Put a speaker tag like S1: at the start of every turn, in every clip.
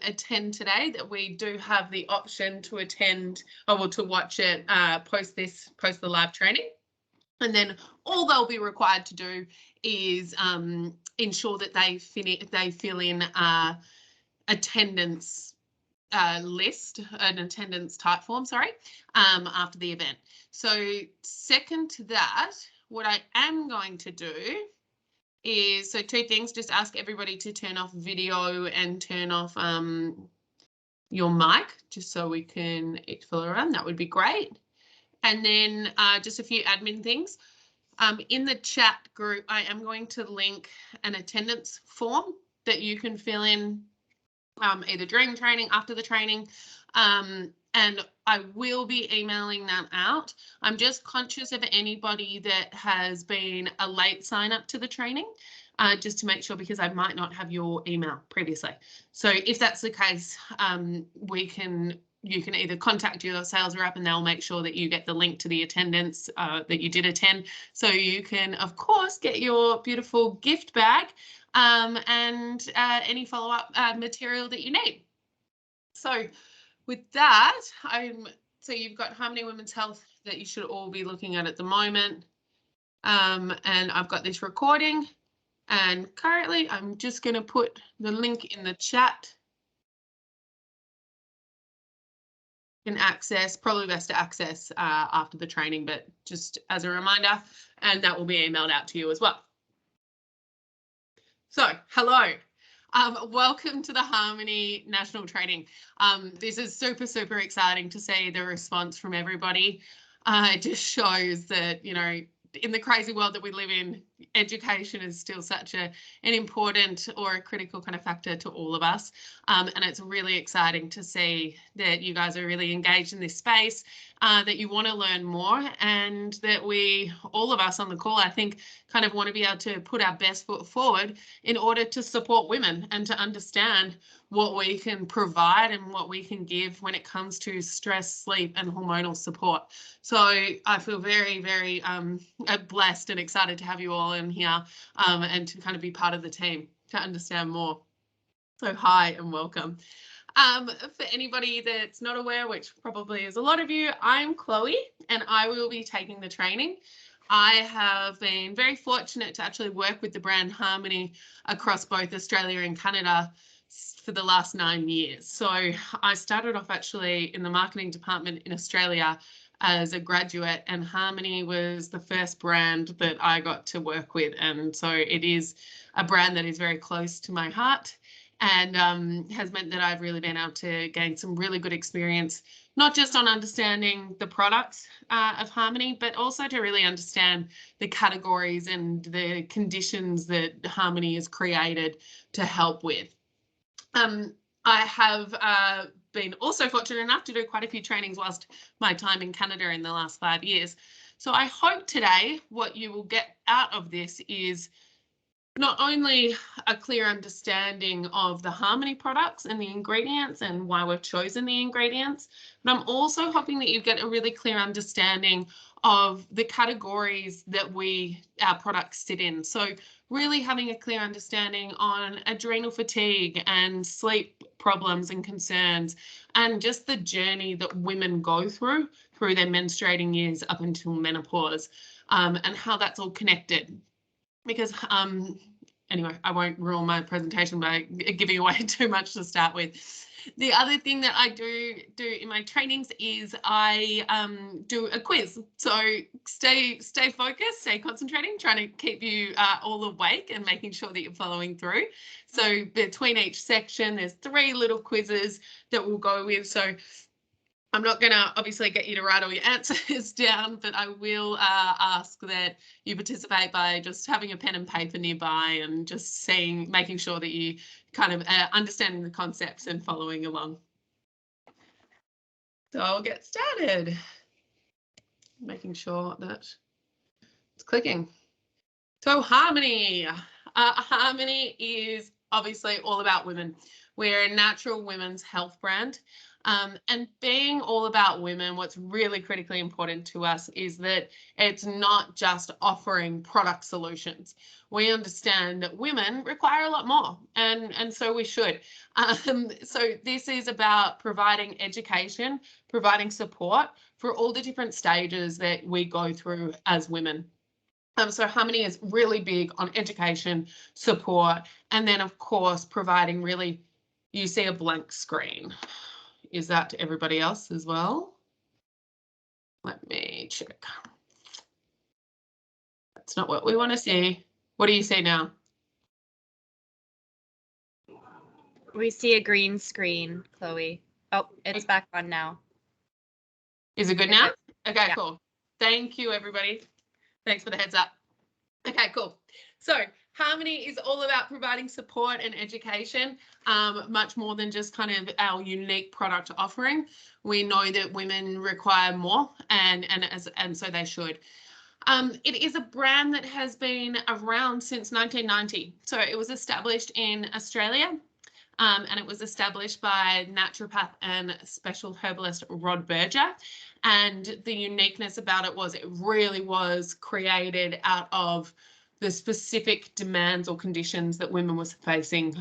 S1: attend today, that we do have the option to attend or to watch it post the live training. And then all they'll be required to do is ensure that they fill in attendance list, an attendance type form, after the event. So second to that, what I am going to do is, so two things, just ask everybody to turn off video and turn off your mic, just so we can follow around. That would be great. And then just a few admin things. In the chat group, I am going to link an attendance form that you can fill in either during the training, after the training, and I will be emailing that out. I'm just conscious of anybody that has been a late sign up to the training, just to make sure, because I might not have your email previously. So if that's the case, you can either contact your sales rep and they'll make sure that you get the link to the attendance that you did attend. So you can, of course, get your beautiful gift bag and any follow-up material that you need. So with that, so you've got Harmony Women's Health that you should all be looking at the moment. And I've got this recording, and currently I'm just going to put the link in the chat. Can access, probably best to access after the training, but just as a reminder, and that will be emailed out to you as well. So, hello. Welcome to the Harmony National Training. This is super, super exciting to see the response from everybody. It just shows that, you know, in the crazy world that we live in, education is still such an important or a critical kind of factor to all of us. And it's really exciting to see that you guys are really engaged in this space, that you want to learn more, and that all of us on the call, I think, kind of want to be able to put our best foot forward in order to support women and to understand what we can provide and what we can give when it comes to stress, sleep, and hormonal support. So I feel very, very blessed and excited to have you all in here and to kind of be part of the team to understand more. So hi and welcome. For anybody that's not aware, which probably is a lot of you, I'm Chloe and I will be taking the training. I have been very fortunate to actually work with the brand Harmony across both Australia and Canada for the last 9 years. So I started off actually in the marketing department in Australia as a graduate, and Harmony was the first brand that I got to work with. And so it is a brand that is very close to my heart, and has meant that I've really been able to gain some really good experience, not just on understanding the products of Harmony, but also to really understand the categories and the conditions that Harmony is created to help with. I have been also fortunate enough to do quite a few trainings whilst my time in Canada in the last 5 years. So I hope today what you will get out of this is not only a clear understanding of the Harmony products and the ingredients and why we've chosen the ingredients, but I'm also hoping that you get a really clear understanding of the categories that our products sit in. So really having a clear understanding on adrenal fatigue and sleep problems and concerns, and just the journey that women go through their menstruating years up until menopause, and how that's all connected. Because anyway, I won't ruin my presentation by giving away too much to start with. The other thing that I do in my trainings is I do a quiz. So stay focused, stay concentrating, trying to keep you all awake and making sure that you're following through. So between each section, there's 3 little quizzes that we'll go with. So I'm not going to obviously get you to write all your answers down, but I will ask that you participate by just having a pen and paper nearby and just making sure that you kind of understanding the concepts and following along. So I'll get started. Making sure that it's clicking. So Harmony. Harmony is obviously all about women. We're a natural women's health brand. And being all about women, what's really critically important to us is that it's not just offering product solutions. We understand that women require a lot more, and so we should. So this is about providing education, providing support for all the different stages that we go through as women. So Harmony is really big on education, support, and then of course providing really, you see a blank screen. Is that to everybody else as well? Let me check. That's not what we want to see. What do you see now?
S2: We see a green screen, Chloe. Oh, it's back on now.
S1: Is it good now? Okay, yeah. Cool. Thank you, everybody. Thanks for the heads up. Okay, cool. So Harmony is all about providing support and education, much more than just kind of our unique product offering. We know that women require more, and so they should. It is a brand that has been around since 1990. So it was established in Australia, and it was established by naturopath and special herbalist Rod Berger. And the uniqueness about it was it really was created out of the specific demands or conditions that women was facing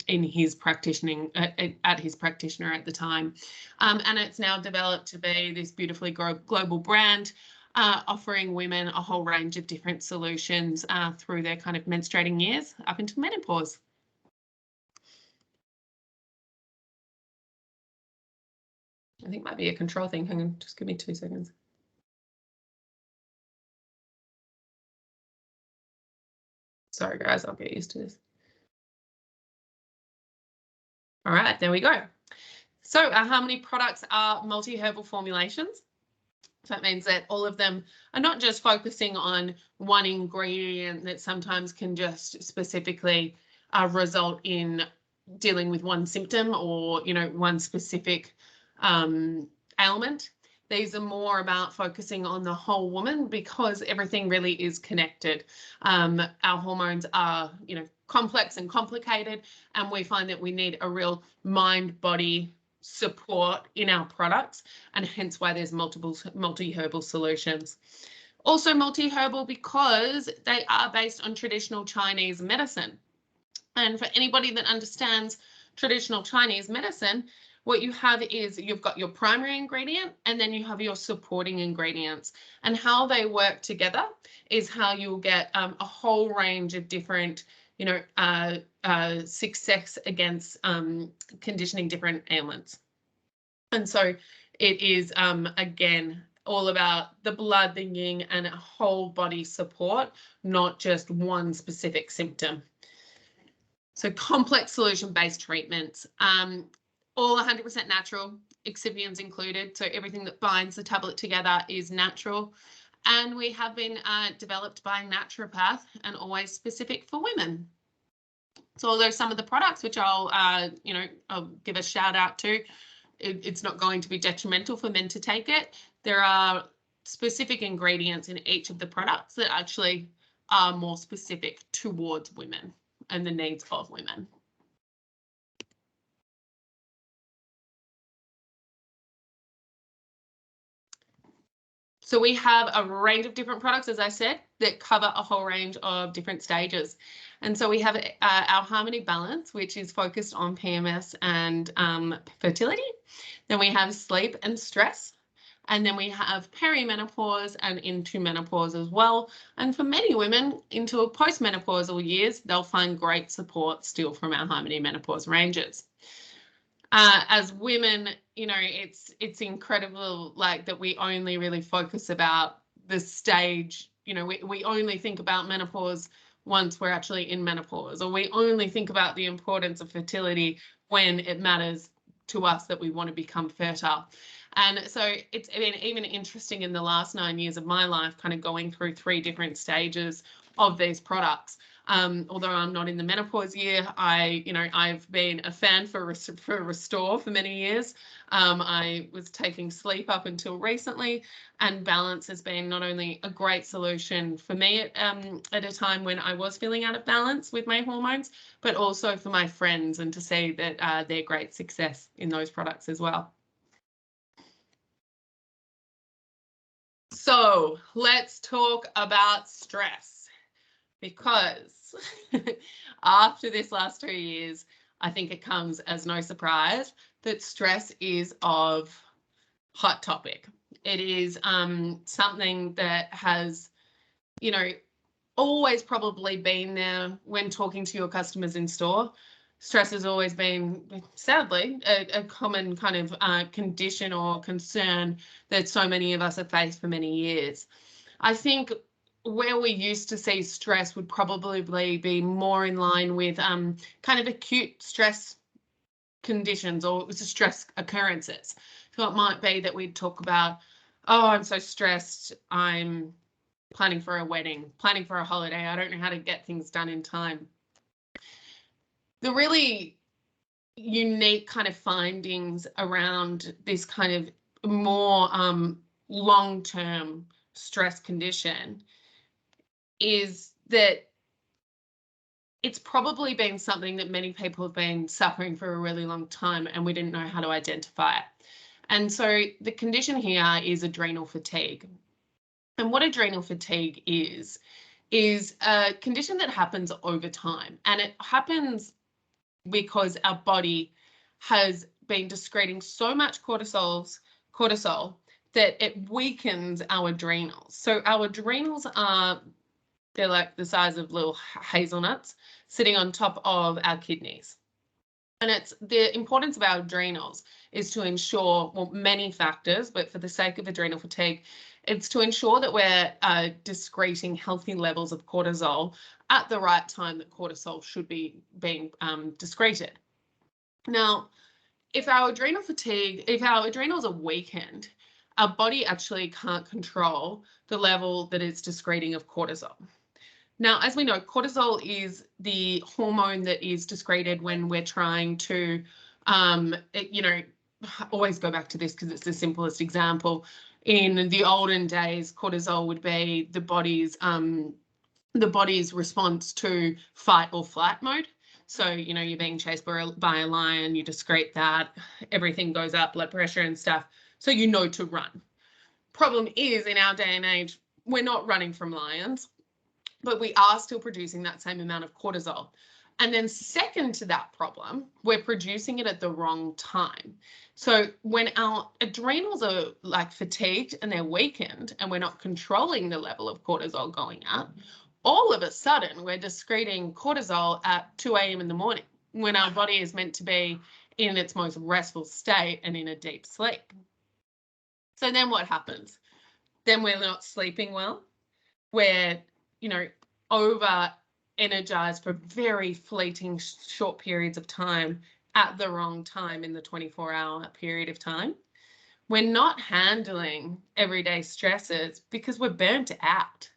S1: in his practicing at his practitioner at the time. And it's now developed to be this beautifully global brand, offering women a whole range of different solutions through their kind of menstruating years up into menopause. I think might be a control thing. Hang on, just give me 2 seconds. Sorry, guys, I'll get used to this. All right, there we go. So our Harmony products are multi-herbal formulations. So that means that all of them are not just focusing on one ingredient that sometimes can just specifically result in dealing with one symptom or, you know, one specific ailment. These are more about focusing on the whole woman because everything really is connected. Our hormones are, you know, complex and complicated, and we find that we need a real mind-body support in our products, and hence why there's multi-herbal solutions. Also multi-herbal because they are based on traditional Chinese medicine. And for anybody that understands traditional Chinese medicine, what you have is you've got your primary ingredient and then you have your supporting ingredients, and how they work together is how you'll get a whole range of different, you know, success against conditioning different ailments. And so it is, again, all about the blood, the yin, and a whole body support, not just one specific symptom. So complex solution-based treatments, all 100% natural, excipients included. So everything that binds the tablet together is natural. And we have been developed by a naturopath and always specific for women. So although some of the products, which I'll, you know, I'll give a shout out to, it's not going to be detrimental for men to take it. There are specific ingredients in each of the products that actually are more specific towards women and the needs of women. So we have a range of different products, as I said, that cover a whole range of different stages. And so we have our Harmony Balance, which is focused on PMS and fertility. Then we have sleep and stress. And then we have perimenopause and into menopause as well. And for many women into a postmenopausal years, they'll find great support still from our Harmony Menopause ranges. As women, you know, it's incredible, like, that we only really focus about the stage, you know, we only think about menopause once we're actually in menopause, or we only think about the importance of fertility when it matters to us that we want to become fertile. And so it's been even interesting in the last 9 years of my life, kind of going through 3 different stages of these products. Although I'm not in the menopause year, I've been a fan for Restore for many years. I was taking sleep up until recently, and balance has been not only a great solution for me at a time when I was feeling out of balance with my hormones, but also for my friends, and to see that they're great success in those products as well. So let's talk about stress, because after this last 2 years, I think it comes as no surprise that stress is of hot topic. It is something that has, always probably been there when talking to your customers in store. Stress has always been, sadly, a common kind of condition or concern that so many of us have faced for many years. I think where we used to see stress would probably be more in line with kind of acute stress conditions or stress occurrences. So it might be that we'd talk about, oh, I'm so stressed, I'm planning for a wedding, planning for a holiday, I don't know how to get things done in time. The really unique kind of findings around this kind of more long-term stress condition is that it's probably been something that many people have been suffering for a really long time, and we didn't know how to identify it. And so the condition here is adrenal fatigue. And what adrenal fatigue is a condition that happens over time, and it happens because our body has been excreting so much cortisol that it weakens our adrenals. So our adrenals they're like the size of little hazelnuts sitting on top of our kidneys. And it's the importance of our adrenals is to ensure, well, many factors, but for the sake of adrenal fatigue, it's to ensure that we're excreting healthy levels of cortisol at the right time that cortisol should be being excreted. Now, if our adrenals are weakened, our body actually can't control the level that it's excreting of cortisol. Now, as we know, cortisol is the hormone that is excreted when we're trying to, always go back to this because it's the simplest example. In the olden days, cortisol would be the body's response to fight or flight mode. So, you're being chased by a lion, you excrete that, everything goes up, blood pressure and stuff. So to run. Problem is, in our day and age, we're not running from lions, but we are still producing that same amount of cortisol. And then second to that problem, we're producing it at the wrong time. So when our adrenals are like fatigued and they're weakened and we're not controlling the level of cortisol going up, all of a sudden we're excreting cortisol at 2 a.m. in the morning when our body is meant to be in its most restful state and in a deep sleep. So then what happens? Then we're not sleeping well. We're over energized for very fleeting short periods of time at the wrong time in the 24-hour period of time. We're not handling everyday stresses because we're burnt out.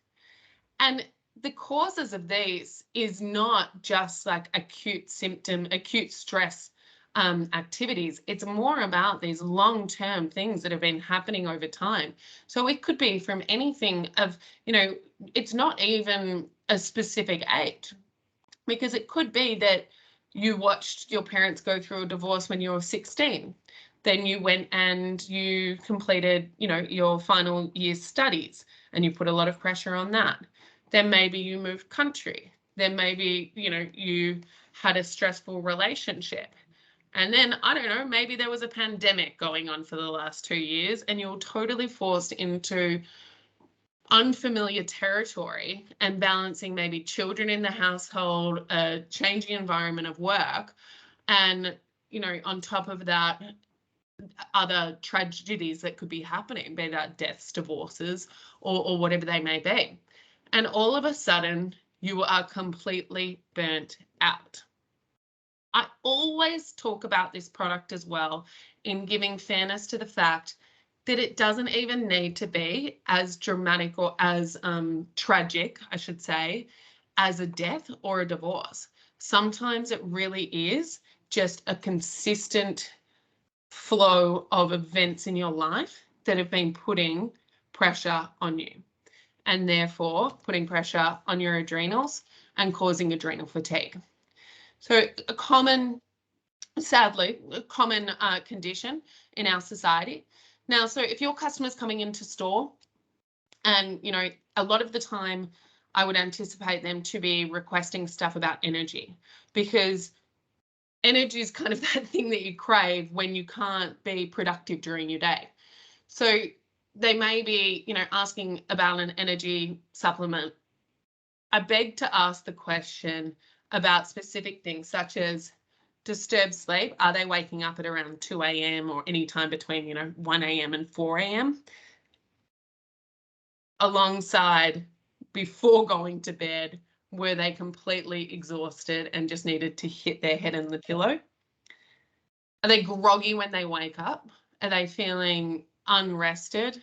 S1: And the causes of these is not just like acute stress activities. It's more about these long-term things that have been happening over time. So it could be from anything of, it's not even a specific age, because it could be that you watched your parents go through a divorce when you were 16. Then you went and you completed, your final year's studies, and you put a lot of pressure on that. Then maybe you moved country. Then maybe, you had a stressful relationship. And then, I don't know, maybe there was a pandemic going on for the last 2 years and you're totally forced into unfamiliar territory and balancing maybe children in the household, a changing environment of work, and, on top of that, other tragedies that could be happening, be that deaths, divorces, or whatever they may be. And all of a sudden, you are completely burnt out. I always talk about this product as well in giving fairness to the fact that it doesn't even need to be as dramatic or as tragic, I should say, as a death or a divorce. Sometimes it really is just a consistent flow of events in your life that have been putting pressure on you, and therefore putting pressure on your adrenals and causing adrenal fatigue. So sadly, a common condition in our society. Now, so if your customer's coming into store And, you know, a lot of the time I would anticipate them to be requesting stuff about energy, because energy is kind of that thing that you crave when you can't be productive during your day. So they may be, you know, asking about an energy supplement. I beg to ask the question about specific things such as disturbed sleep. Are they waking up at around 2 a.m. or any time between, you know, 1 a.m. and 4 a.m.? Alongside, before going to bed, were they completely exhausted and just needed to hit their head in the pillow? Are they groggy when they wake up? Are they feeling unrested?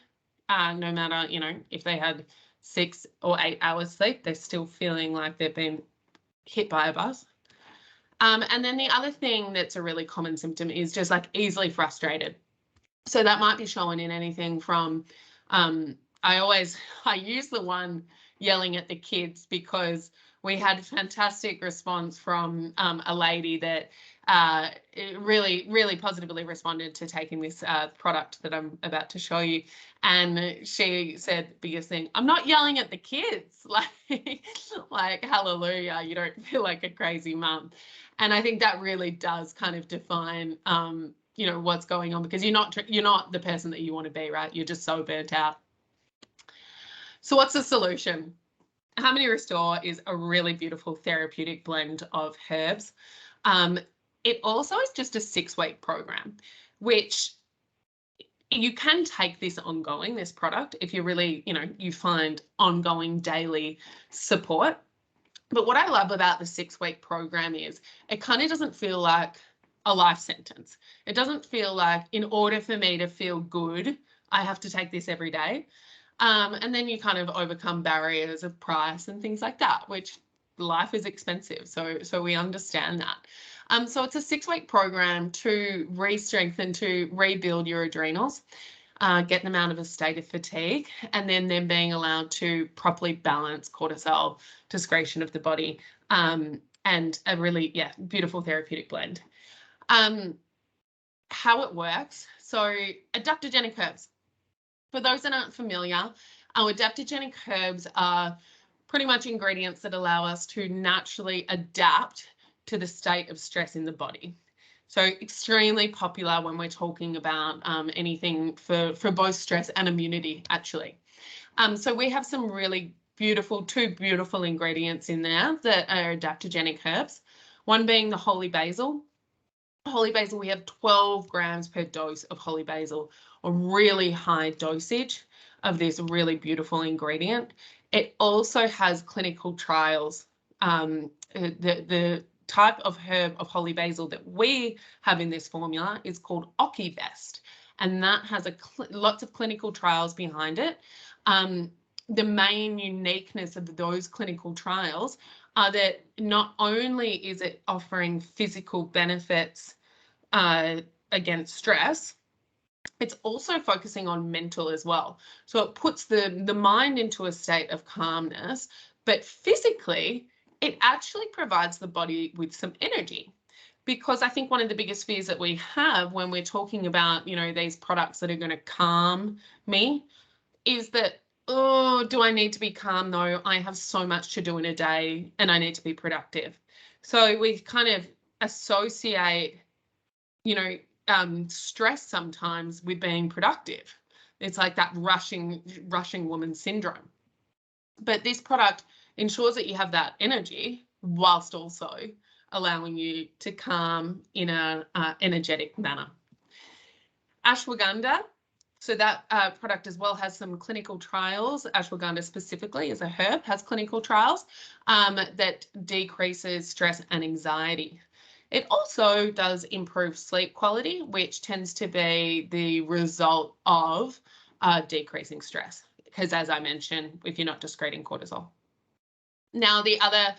S1: No matter, you know, if they had 6 or 8 hours sleep, they're still feeling like they've been hit by a bus. And then the other thing that's a really common symptom is just like easily frustrated. So that might be shown in anything from, I use the one yelling at the kids, because we had fantastic response from a lady that really positively responded to taking this product that I'm about to show you. And she said, biggest thing, I'm not yelling at the kids. Like hallelujah, you don't feel like a crazy mum. And I think that really does kind of define you know, what's going on, because you're not the person that you want to be, right? You're just so burnt out. So what's the solution? Harmony Restore is a really beautiful therapeutic blend of herbs. It also is just a 6-week program, which you can take this ongoing, this product, if you really, you know, you find ongoing daily support. But what I love about the 6-week program is it kind of doesn't feel like a life sentence. It doesn't feel like, in order for me to feel good, I have to take this every day. And then you kind of overcome barriers of price and things like that, which life is expensive. So we understand that. So it's a 6-week program to re-strengthen, to rebuild your adrenals, get them out of a state of fatigue, and then them being allowed to properly balance cortisol excretion of the body, and a really, beautiful therapeutic blend. How it works. So adaptogenic herbs. For those that aren't familiar, our adaptogenic herbs are pretty much ingredients that allow us to naturally adapt to the state of stress in the body. So extremely popular when we're talking about anything for both stress and immunity, actually. So we have some really two beautiful ingredients in there that are adaptogenic herbs, one being the holy basil. Holy basil, we have 12 grams per dose of holy basil, a really high dosage of this really beautiful ingredient. It also has clinical trials. The type of herb of holy basil that we have in this formula is called Ockivest, and that has lots of clinical trials behind it. The main uniqueness of those clinical trials are that not only is it offering physical benefits against stress, it's also focusing on mental as well. So it puts the mind into a state of calmness, but physically, it actually provides the body with some energy. Because I think one of the biggest fears that we have when we're talking about, you know, these products that are going to calm me is that, oh, do I need to be calm? No, I have so much to do in a day and I need to be productive. So we kind of associate, you know, stress sometimes with being productive. It's like that rushing woman syndrome. But this product ensures that you have that energy whilst also allowing you to calm in a energetic manner. Ashwagandha. So that product as well has some clinical trials. Ashwagandha specifically as a herb has clinical trials that decreases stress and anxiety. It also does improve sleep quality, which tends to be the result of decreasing stress, because as I mentioned, if you're not discreting cortisol. Now, the other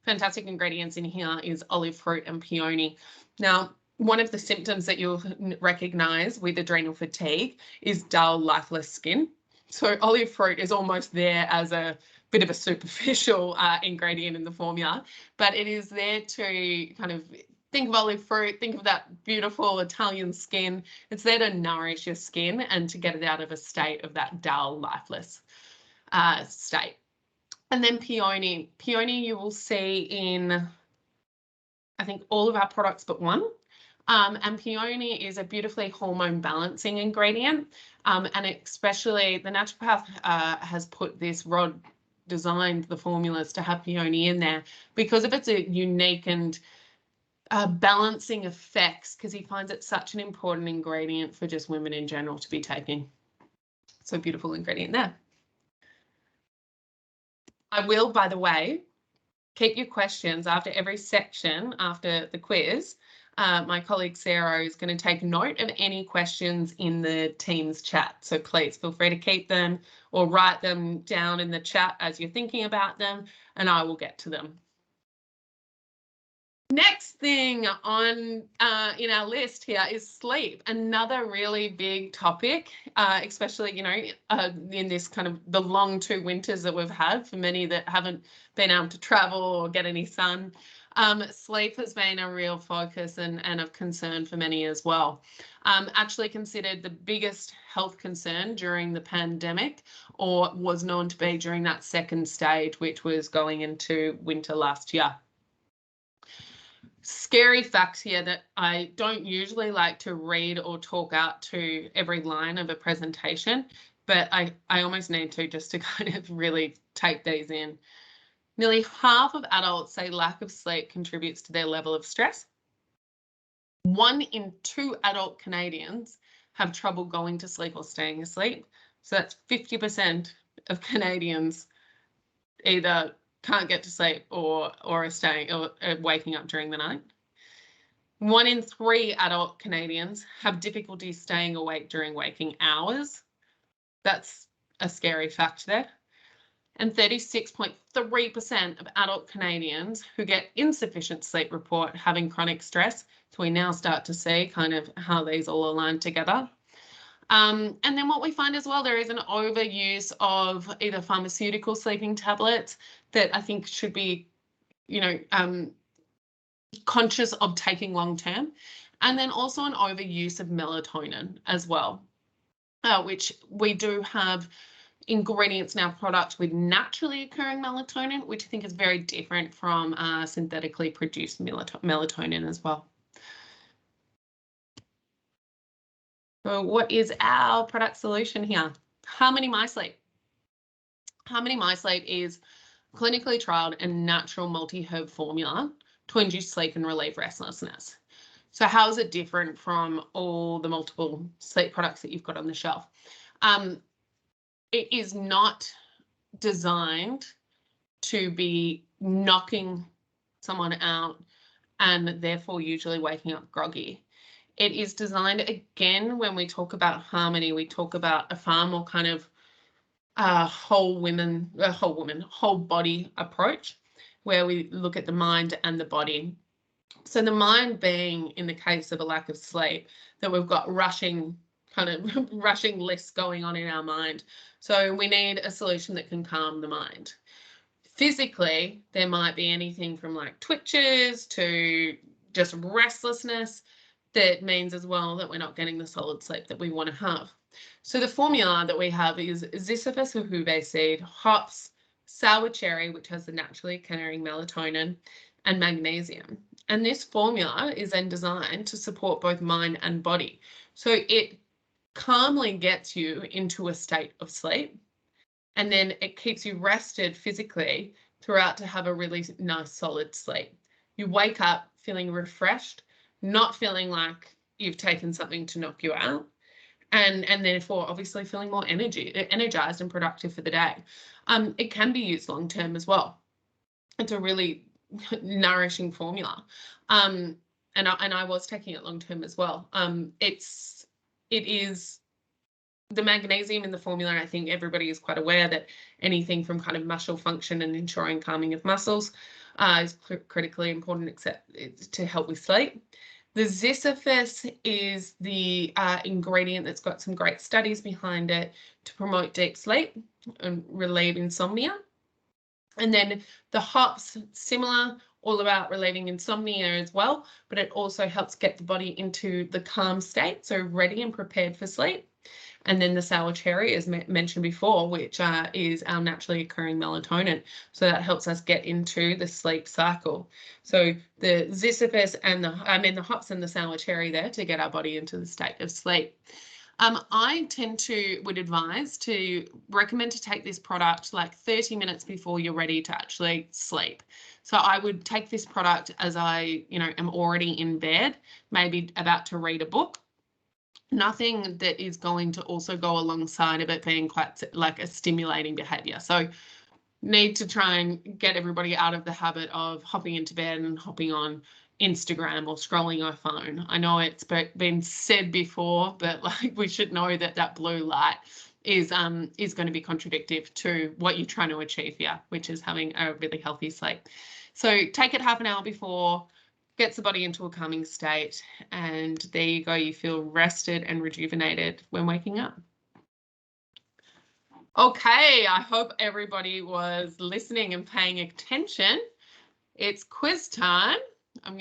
S1: fantastic ingredients in here is olive fruit and peony. Now, one of the symptoms that you'll recognize with adrenal fatigue is dull, lifeless skin. So olive fruit is almost there as a bit of a superficial ingredient in the formula, but it is there to kind of think of olive fruit, think of that beautiful Italian skin. It's there to nourish your skin and to get it out of a state of that dull, lifeless. state. And then Peony. Peony you will see in, I think, all of our products but one. And Peony is a beautifully hormone balancing ingredient. And especially the naturopath has put this, Rod designed the formulas to have Peony in there because of its unique and balancing effects, because he finds it such an important ingredient for just women in general to be taking. So beautiful ingredient there. I will, by the way, keep your questions after every section, after the quiz. My colleague Sarah is going to take note of any questions in the Teams chat. So please feel free to keep them or write them down in the chat as you're thinking about them, and I will get to them. Next thing on in our list here is sleep, another really big topic, especially, you know, in this kind of the long 2 winters that we've had for many that haven't been able to travel or get any sun. Sleep has been a real focus and of concern for many as well. Actually considered the biggest health concern during the pandemic, or was known to be during that second stage, which was going into winter last year. Scary facts here that I don't usually like to read or talk out to every line of a presentation, but I almost need to, just to kind of really take these in. Nearly half of adults say lack of sleep contributes to their level of stress. 1 in 2 adult Canadians have trouble going to sleep or staying asleep. So that's 50% of Canadians either can't get to sleep or are staying or are waking up during the night. 1 in 3 adult Canadians have difficulty staying awake during waking hours. That's a scary fact there. And 36.3% of adult Canadians who get insufficient sleep report having chronic stress. So we now start to see kind of how these all align together. And then what we find as well, there is an overuse of either pharmaceutical sleeping tablets that I think should be, you know, conscious of taking long term. And then also an overuse of melatonin as well, which we do have ingredients in our product with naturally occurring melatonin, which I think is very different from synthetically produced melatonin as well. So what is our product solution here? Harmony My Sleep. Harmony My Sleep is clinically trialed and natural multi-herb formula to induce sleep and relieve restlessness. So how is it different from all the multiple sleep products that you've got on the shelf? It is not designed to be knocking someone out and therefore usually waking up groggy. It is designed, again, when we talk about harmony, we talk about a far more kind of whole body approach, where we look at the mind and the body. So the mind being, in the case of a lack of sleep, that we've got rushing lists going on in our mind. So we need a solution that can calm the mind. Physically, there might be anything from like twitches to just restlessness. That means as well that we're not getting the solid sleep that we want to have. So the formula that we have is Ziziphus Hube seed, hops, sour cherry, which has the naturally occurring melatonin, and magnesium. And this formula is then designed to support both mind and body. So it calmly gets you into a state of sleep, and then it keeps you rested physically throughout to have a really nice solid sleep. You wake up feeling refreshed, not feeling like you've taken something to knock you out, and therefore obviously feeling more energized and productive for the day. It can be used long term as well. It's a really nourishing formula, and I was taking it long term as well. It is the magnesium in the formula. I think everybody is quite aware that anything from kind of muscle function and ensuring calming of muscles is critically important, except to help with sleep. The Ziziphus is the ingredient that's got some great studies behind it to promote deep sleep and relieve insomnia. And then the hops, similar, all about relieving insomnia as well, but it also helps get the body into the calm state, so ready and prepared for sleep. And then the sour cherry, as mentioned before, which is our naturally occurring melatonin. So that helps us get into the sleep cycle. So the ziziphus and the hops and the sour cherry there to get our body into the state of sleep. I would advise to recommend to take this product like 30 minutes before you're ready to actually sleep. So I would take this product as I, am already in bed, maybe about to read a book. Nothing that is going to also go alongside of it being quite like a stimulating behavior. So need to try and get everybody out of the habit of hopping into bed and hopping on Instagram or scrolling our phone. I know it's been said before, but like we should know that that blue light is going to be contradictive to what you're trying to achieve here, which is having a really healthy sleep. So take it half an hour before, gets the body into a calming state, and there you go. You feel rested and rejuvenated when waking up. Okay, I hope everybody was listening and paying attention. It's quiz time. I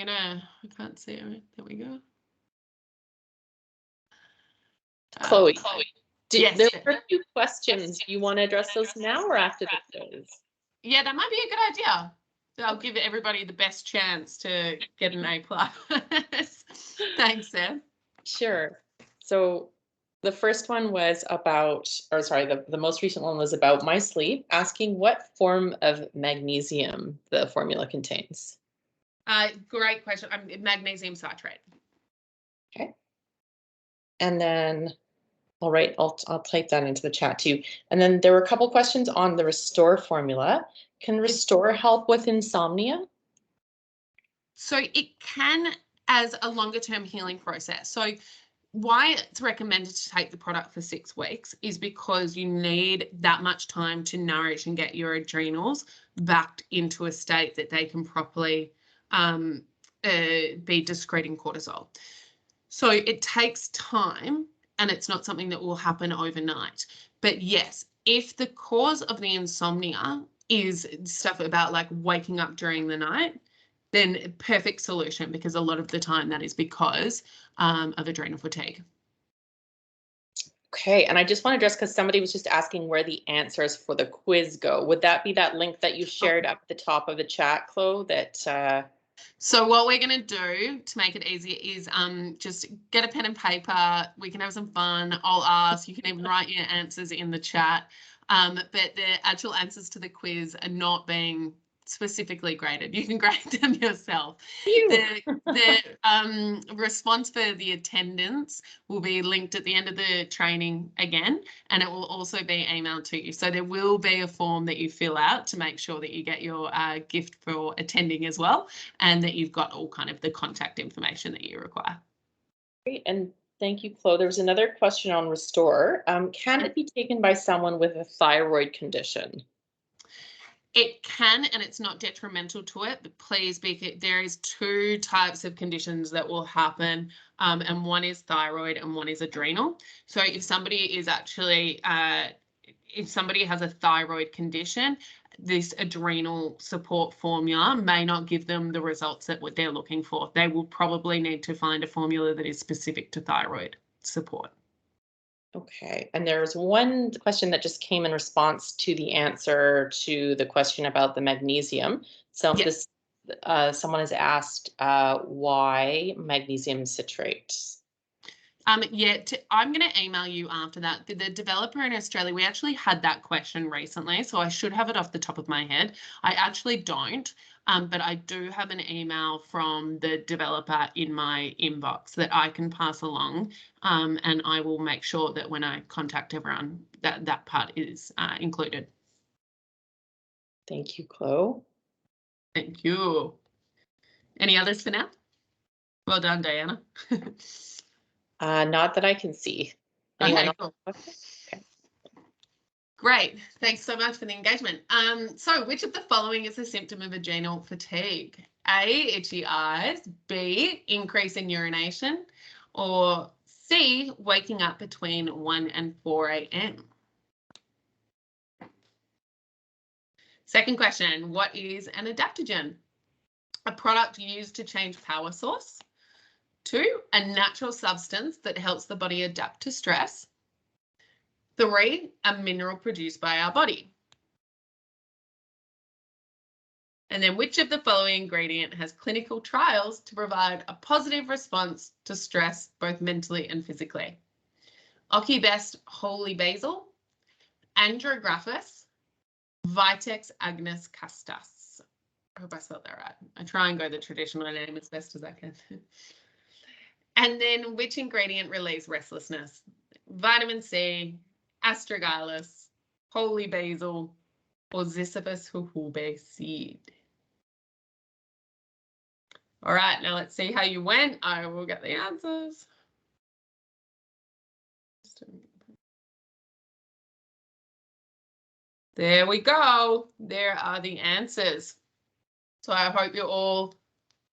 S1: can't see it. There we go.
S3: Chloe,
S1: yes.
S3: There were a few questions. You want to address those now or after the quiz?
S1: Yeah, that might be a good idea. I'll give everybody the best chance to get an A+. Thanks, Sam.
S3: Sure. So the first one was about, the most recent one was about my sleep, asking what form of magnesium the formula contains.
S1: Great question. Magnesium citrate.
S3: Okay. And then, all right, I'll type that into the chat too. And then there were a couple questions on the Restore formula. Can Restore help with insomnia?
S1: So it can, as a longer term healing process. So why it's recommended to take the product for 6 weeks is because you need that much time to nourish and get your adrenals back into a state that they can properly be discreting cortisol. So it takes time, and it's not something that will happen overnight. But yes, if the cause of the insomnia is stuff about like waking up during the night, then perfect solution, because a lot of the time that is because of adrenal fatigue.
S3: Okay, and I just want to address, because somebody was just asking where the answers for the quiz go. Would that be that link that you shared up at the top of the chat, Chloe?
S1: So what we're going to do to make it easier is just get a pen and paper. We can have some fun. I'll ask. You can even write your answers in the chat. But the actual answers to the quiz are not being specifically graded. You can grade them yourself. The response for the attendance will be linked at the end of the training again, and it will also be emailed to you. So there will be a form that you fill out to make sure that you get your gift for attending as well, and that you've got all kind of the contact information that you require.
S3: Great, and thank you, Chloe. There was another question on Restore. Can it be taken by someone with a thyroid condition?
S1: It can, and it's not detrimental to it, but please there is 2 types of conditions that will happen, and one is thyroid and one is adrenal. So if somebody is actually, if somebody has a thyroid condition, this adrenal support formula may not give them the results that what they're looking for. They will probably need to find a formula that is specific to thyroid support.
S3: Okay, and there's one question that just came in response to the answer to the question about the magnesium. So
S1: yes.
S3: Someone has asked why magnesium citrate?
S1: I'm going to email you after that. The developer in Australia, we actually had that question recently, so I should have it off the top of my head. I actually don't, but I do have an email from the developer in my inbox that I can pass along, and I will make sure that when I contact everyone that part is included.
S3: Thank you, Chloe.
S1: Thank you. Any others for now? Well done, Diana.
S3: Not that I can see.
S1: Okay, cool. Okay. Great. Thanks so much for the engagement. So which of the following is a symptom of adrenal fatigue? A, itchy eyes, B, increase in urination, or C, waking up between 1 and 4 a.m.? Second question, what is an adaptogen? A product used to change power source. 2, a natural substance that helps the body adapt to stress. 3, a mineral produced by our body. And then which of the following ingredient has clinical trials to provide a positive response to stress, both mentally and physically? Occibest holy basil, Andrographis, Vitex agnus castus. I hope I spelled that right. I try and go the traditional name as best as I can. And then which ingredient relieves restlessness? Vitamin C, astragalus, holy basil, or Ziziphus jojoba seed. All right, now let's see how you went. I will get the answers. There we go. There are the answers. So I hope you all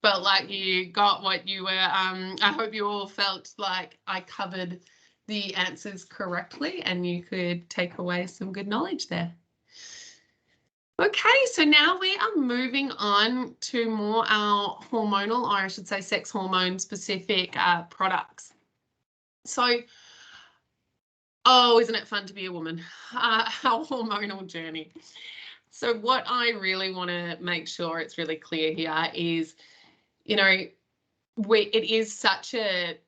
S1: felt like you got what you were, I hope you all felt like I covered the answers correctly and you could take away some good knowledge there. Okay, so now we are moving on to more our hormonal, or I should say sex hormone specific products. So, oh, isn't it fun to be a woman? Our hormonal journey. So what I really want to make sure it's really clear here is, you know, it is such a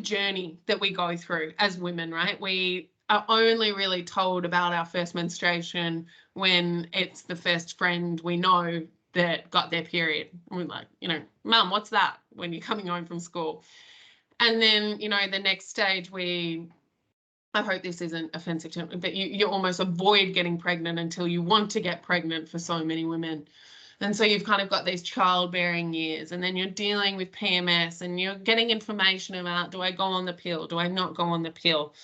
S1: journey that we go through as women, right? We are only really told about our first menstruation when it's the first friend we know that got their period. And we're like, you know, Mum, what's that, when you're coming home from school? And then, you know, the next stage I hope this isn't offensive to me, but you almost avoid getting pregnant until you want to get pregnant for so many women. And so you've kind of got these childbearing years, and then you're dealing with PMS and you're getting information about, do I go on the pill? Do I not go on the pill?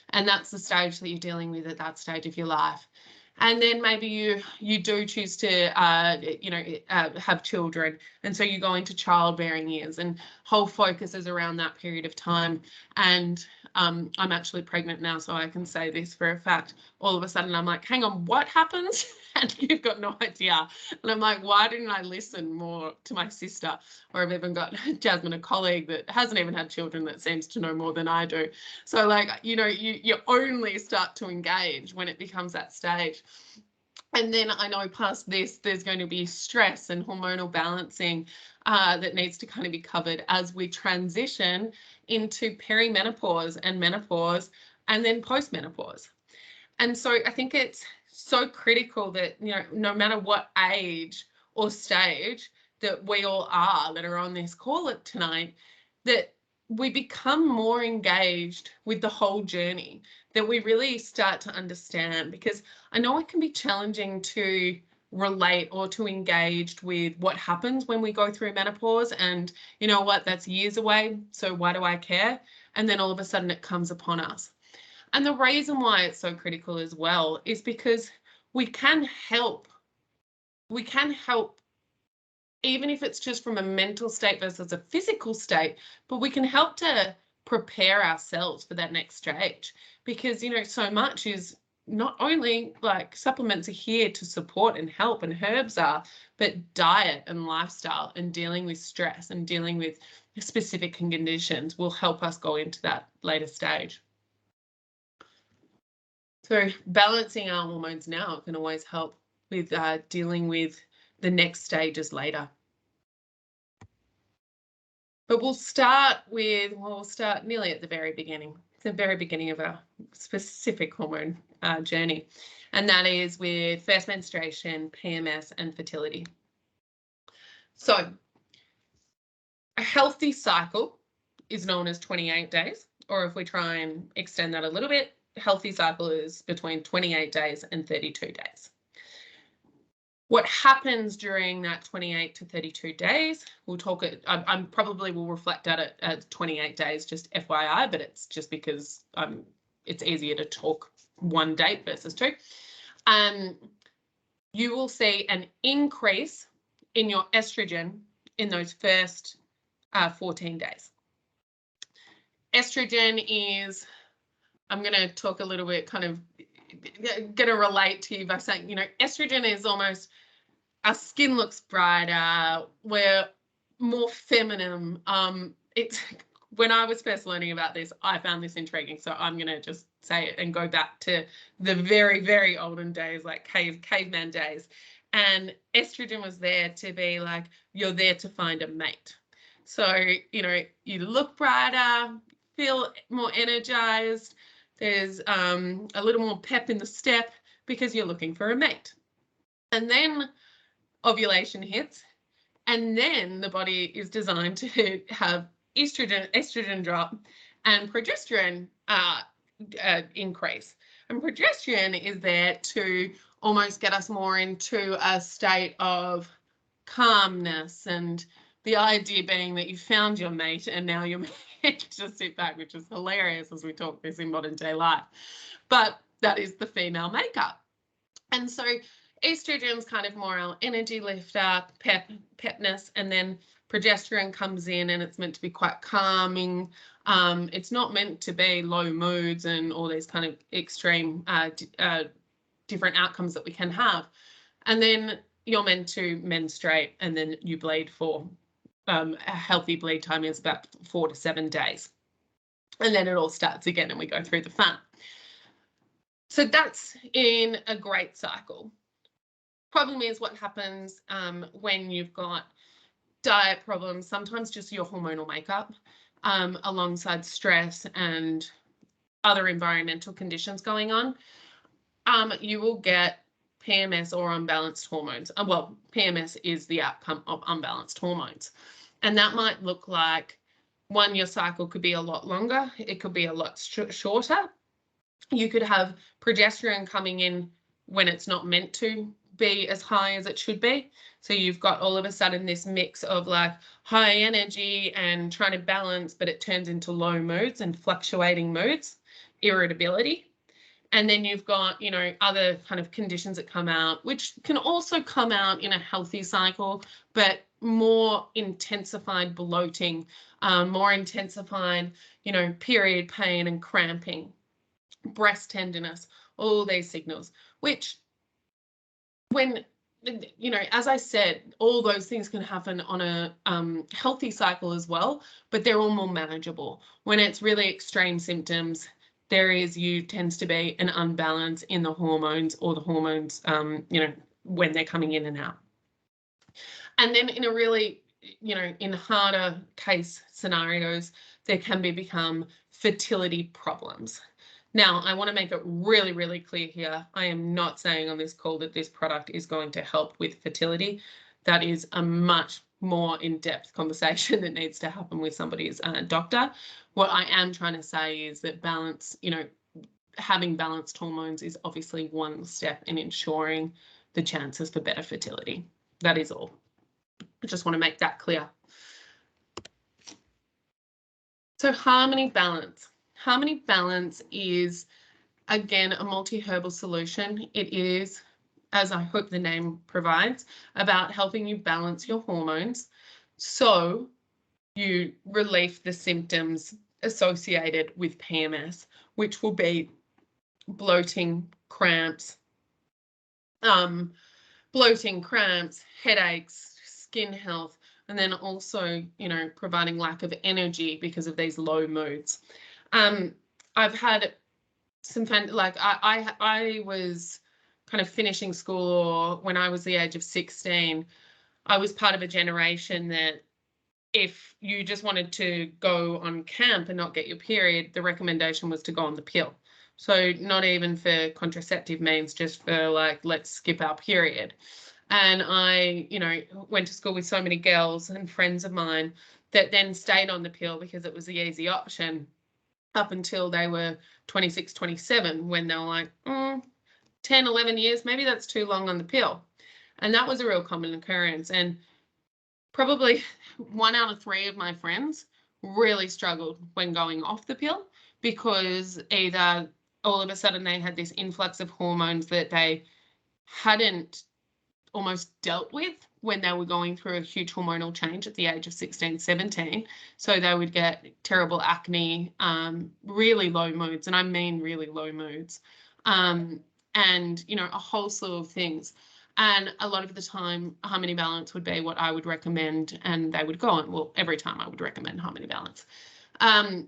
S1: And that's the stage that you're dealing with at that stage of your life. And then maybe you do choose to, have children. And so you go into childbearing years, and whole focus is around that period of time. And I'm actually pregnant now, so I can say this for a fact. All of a sudden, I'm like, hang on, what happens? And you've got no idea. And I'm like, why didn't I listen more to my sister? Or I've even got Jasmine, a colleague that hasn't even had children, that seems to know more than I do. So like, you know, you only start to engage when it becomes that stage. And then I know past this, there's going to be stress and hormonal balancing that needs to kind of be covered as we transition into perimenopause and menopause, and then postmenopause. And so I think it's so critical that, you know, no matter what age or stage that we all are that are on this call tonight, that we become more engaged with the whole journey, that we really start to understand, because I know it can be challenging to relate or to engage with what happens when we go through menopause, and you know what, that's years away, so why do I care? And then all of a sudden it comes upon us. And the reason why it's so critical as well is because we can help. We can help, even if it's just from a mental state versus a physical state, but we can help to prepare ourselves for that next stage. Because, you know, so much is not only like supplements are here to support and help, and herbs are, but diet and lifestyle and dealing with stress and dealing with specific conditions will help us go into that later stage. So balancing our hormones now can always help with dealing with the next stages later. But we'll start nearly at the very beginning, of our specific hormone journey. And that is with first menstruation, PMS, and fertility. So a healthy cycle is known as 28 days, or if we try and extend that a little bit, healthy cycle is between 28 days and 32 days. What happens during that 28 to 32 days, we'll talk, I probably will reflect at 28 days, just FYI, but it's just because it's easier to talk one date versus two. You will see an increase in your estrogen in those first 14 days. Estrogen is, I'm going to talk a little bit, kind of going to relate to you by saying, you know, estrogen is almost, our skin looks brighter, we're more feminine. It's when I was first learning about this, I found this intriguing. So I'm going to just say it and go back to the very, very olden days, like caveman days. And estrogen was there to be like, you're there to find a mate. So, you know, you look brighter, feel more energized. There's a little more pep in the step because you're looking for a mate. And then ovulation hits, and then the body is designed to have estrogen drop and progesterone increase. And progesterone is there to almost get us more into a state of calmness, and the idea being that you found your mate and now you're meant to sit back, which is hilarious as we talk this in modern day life. But that is the female makeup. And so estrogen's kind of more our energy lifter, pepness, and then progesterone comes in and it's meant to be quite calming. It's not meant to be low moods and all these kind of extreme different outcomes that we can have. And then you're meant to menstruate and then you bleed for a healthy bleed time is about 4 to 7 days. And then it all starts again and we go through the fun. So that's in a great cycle. Problem is what happens when you've got diet problems, sometimes just your hormonal makeup, alongside stress and other environmental conditions going on, you will get PMS or unbalanced hormones. Well, PMS is the outcome of unbalanced hormones. And that might look like, one, your cycle could be a lot longer. It could be a lot shorter. You could have progesterone coming in when it's not meant to be as high as it should be. So you've got all of a sudden this mix of like high energy and trying to balance, but it turns into low moods and fluctuating moods, irritability. And then you've got, you know, other kind of conditions that come out, which can also come out in a healthy cycle, but more intensified bloating, more intensified, you know, period pain and cramping, breast tenderness, all these signals, which when, you know, as I said, all those things can happen on a healthy cycle as well, but they're all more manageable. When it's really extreme symptoms, tends to be an unbalance in the hormones or the hormones, you know, when they're coming in and out. And then in a really, you know, in harder case scenarios, there can become fertility problems. Now, I want to make it really, really clear here. I am not saying on this call that this product is going to help with fertility. That is a much more in-depth conversation that needs to happen with somebody's doctor. What I am trying to say is that balance, you know, having balanced hormones is obviously one step in ensuring the chances for better fertility. That is all. I just want to make that clear. So Harmony Balance. Harmony Balance is, again, a multi-herbal solution. It is, as I hope the name provides, about helping you balance your hormones so you relieve the symptoms associated with PMS, which will be bloating, cramps, headaches, skin health, and then also, you know, providing lack of energy because of these low moods. I've had some I was kind of finishing school, or when I was the age of 16, I was part of a generation that if you just wanted to go on camp and not get your period, the recommendation was to go on the pill. So not even for contraceptive means, just for like, let's skip our period. And I, you know, went to school with so many girls and friends of mine that then stayed on the pill because it was the easy option up until they were 26, 27, when they were like, 10, 11 years, maybe that's too long on the pill. And that was a real common occurrence. And probably 1 out of 3 of my friends really struggled when going off the pill, because either all of a sudden they had this influx of hormones that they hadn't almost dealt with when they were going through a huge hormonal change at the age of 16, 17. So they would get terrible acne, really low moods, and I mean really low moods, and, you know, a whole slew of things. And a lot of the time, Harmony Balance would be what I would recommend, and they would go on. Well, every time I would recommend Harmony Balance. And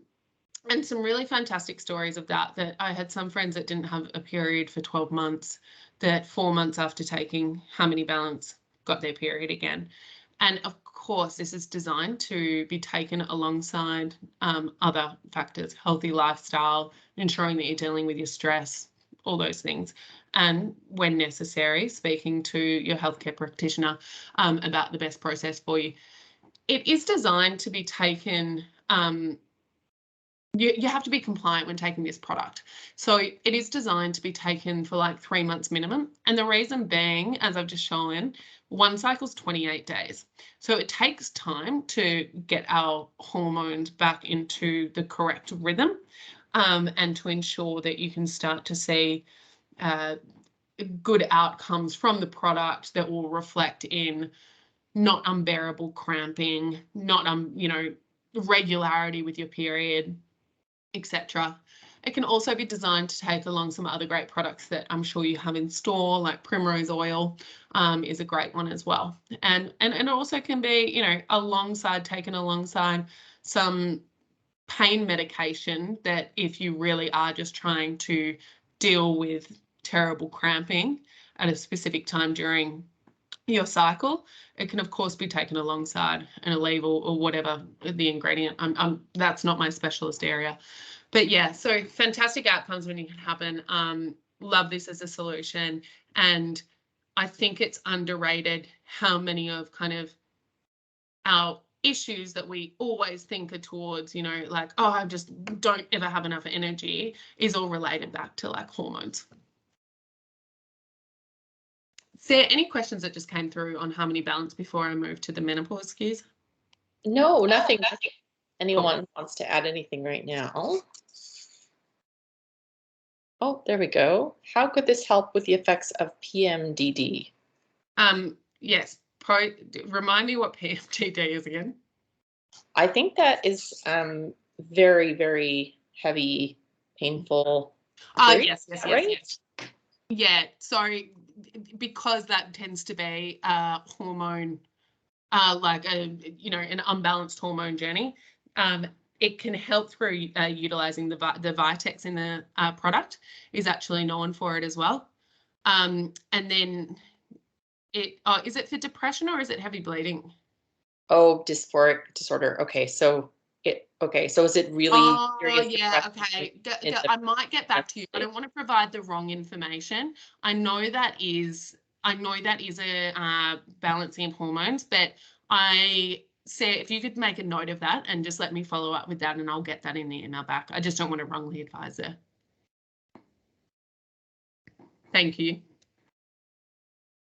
S1: some really fantastic stories of that I had some friends that didn't have a period for 12 months, that 4 months after taking Harmony Balance got their period again. And of course, this is designed to be taken alongside other factors, healthy lifestyle, ensuring that you're dealing with your stress, all those things. And when necessary, speaking to your healthcare practitioner about the best process for you. It is designed to be taken, you have to be compliant when taking this product. So it is designed to be taken for like 3 months minimum. And the reason being, as I've just shown, one cycle's 28 days. So it takes time to get our hormones back into the correct rhythm, and to ensure that you can start to see good outcomes from the product that will reflect in not unbearable cramping, not regularity with your period, etc. It can also be designed to take along some other great products that I'm sure you have in store, like primrose oil is a great one as well. And it also can be, taken alongside some pain medication that if you really are just trying to deal with terrible cramping at a specific time during your cycle, it can of course be taken alongside an Aleve or whatever the ingredient. That's not my specialist area, but yeah, so fantastic outcomes when it can happen. Love this as a solution, and I think it's underrated how many of kind of our issues that we always think are towards, like, oh, I just don't ever have enough energy, is all related back to like hormones. Is there any questions that just came through on Harmony Balance before I move to the menopause cues?
S3: No, nothing. Anyone wants to add anything right now? Oh, there we go. How could this help with the effects of PMDD?
S1: Yes. Remind me what PMDD is again.
S3: I think that is very, very heavy, painful.
S1: Yes,
S3: right?
S1: Yes. Yeah, sorry, because that tends to be a hormone, like an unbalanced hormone journey. It can help through utilizing the Vitex in the product is actually known for it as well. And then is it for depression or is it heavy bleeding?
S3: Oh, dysphoric disorder. Okay, so is it really?
S1: Oh, yeah, okay. I might get back to you. I don't want to provide the wrong information. I know that is a balancing of hormones, but I say if you could make a note of that and just let me follow up with that, and I'll get that in the email back. I just don't want to wrongly advise there. Thank you.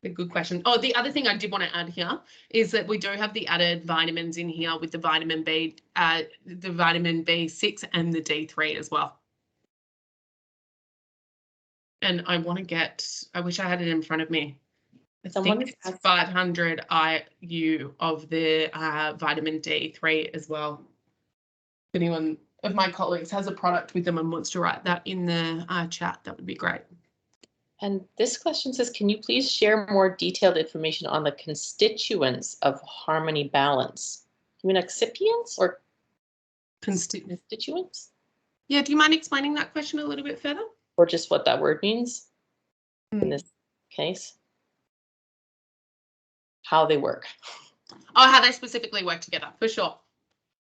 S1: A good question. Oh, the other thing I did want to add here is that we do have the added vitamins in here with the vitamin B6 and the D3 as well. And I wish I had it in front of me. I think it's 500 IU of the vitamin D3 as well. If anyone of my colleagues has a product with them and wants to write that in the chat, that would be great.
S3: And this question says, can you please share more detailed information on the constituents of Harmony Balance? You mean excipients or constituents?
S1: Yeah, do you mind explaining that question a little bit further?
S3: Or just what that word means in this case? How they work.
S1: Oh, how they specifically work together, for sure.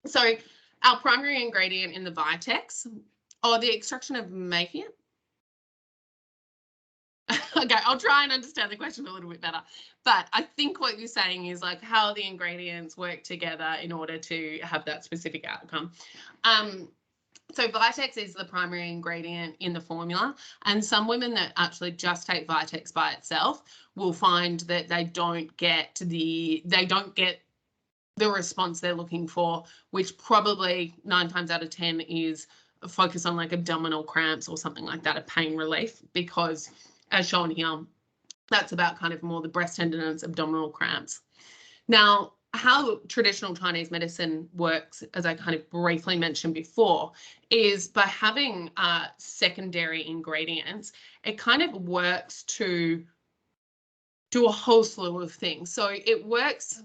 S1: So our primary ingredient in the Vitex, the extraction of making it. Okay, I'll try and understand the question a little bit better. But I think what you're saying is like how the ingredients work together in order to have that specific outcome. So Vitex is the primary ingredient in the formula, and some women that actually just take Vitex by itself will find that they don't get the response they're looking for, which probably 9 times out of 10 is a focus on like abdominal cramps or something like that, a pain relief, because as shown here, that's about kind of more the breast tenderness, abdominal cramps. Now, how traditional Chinese medicine works, as I kind of briefly mentioned before, is by having secondary ingredients, it kind of works to do a whole slew of things. So it works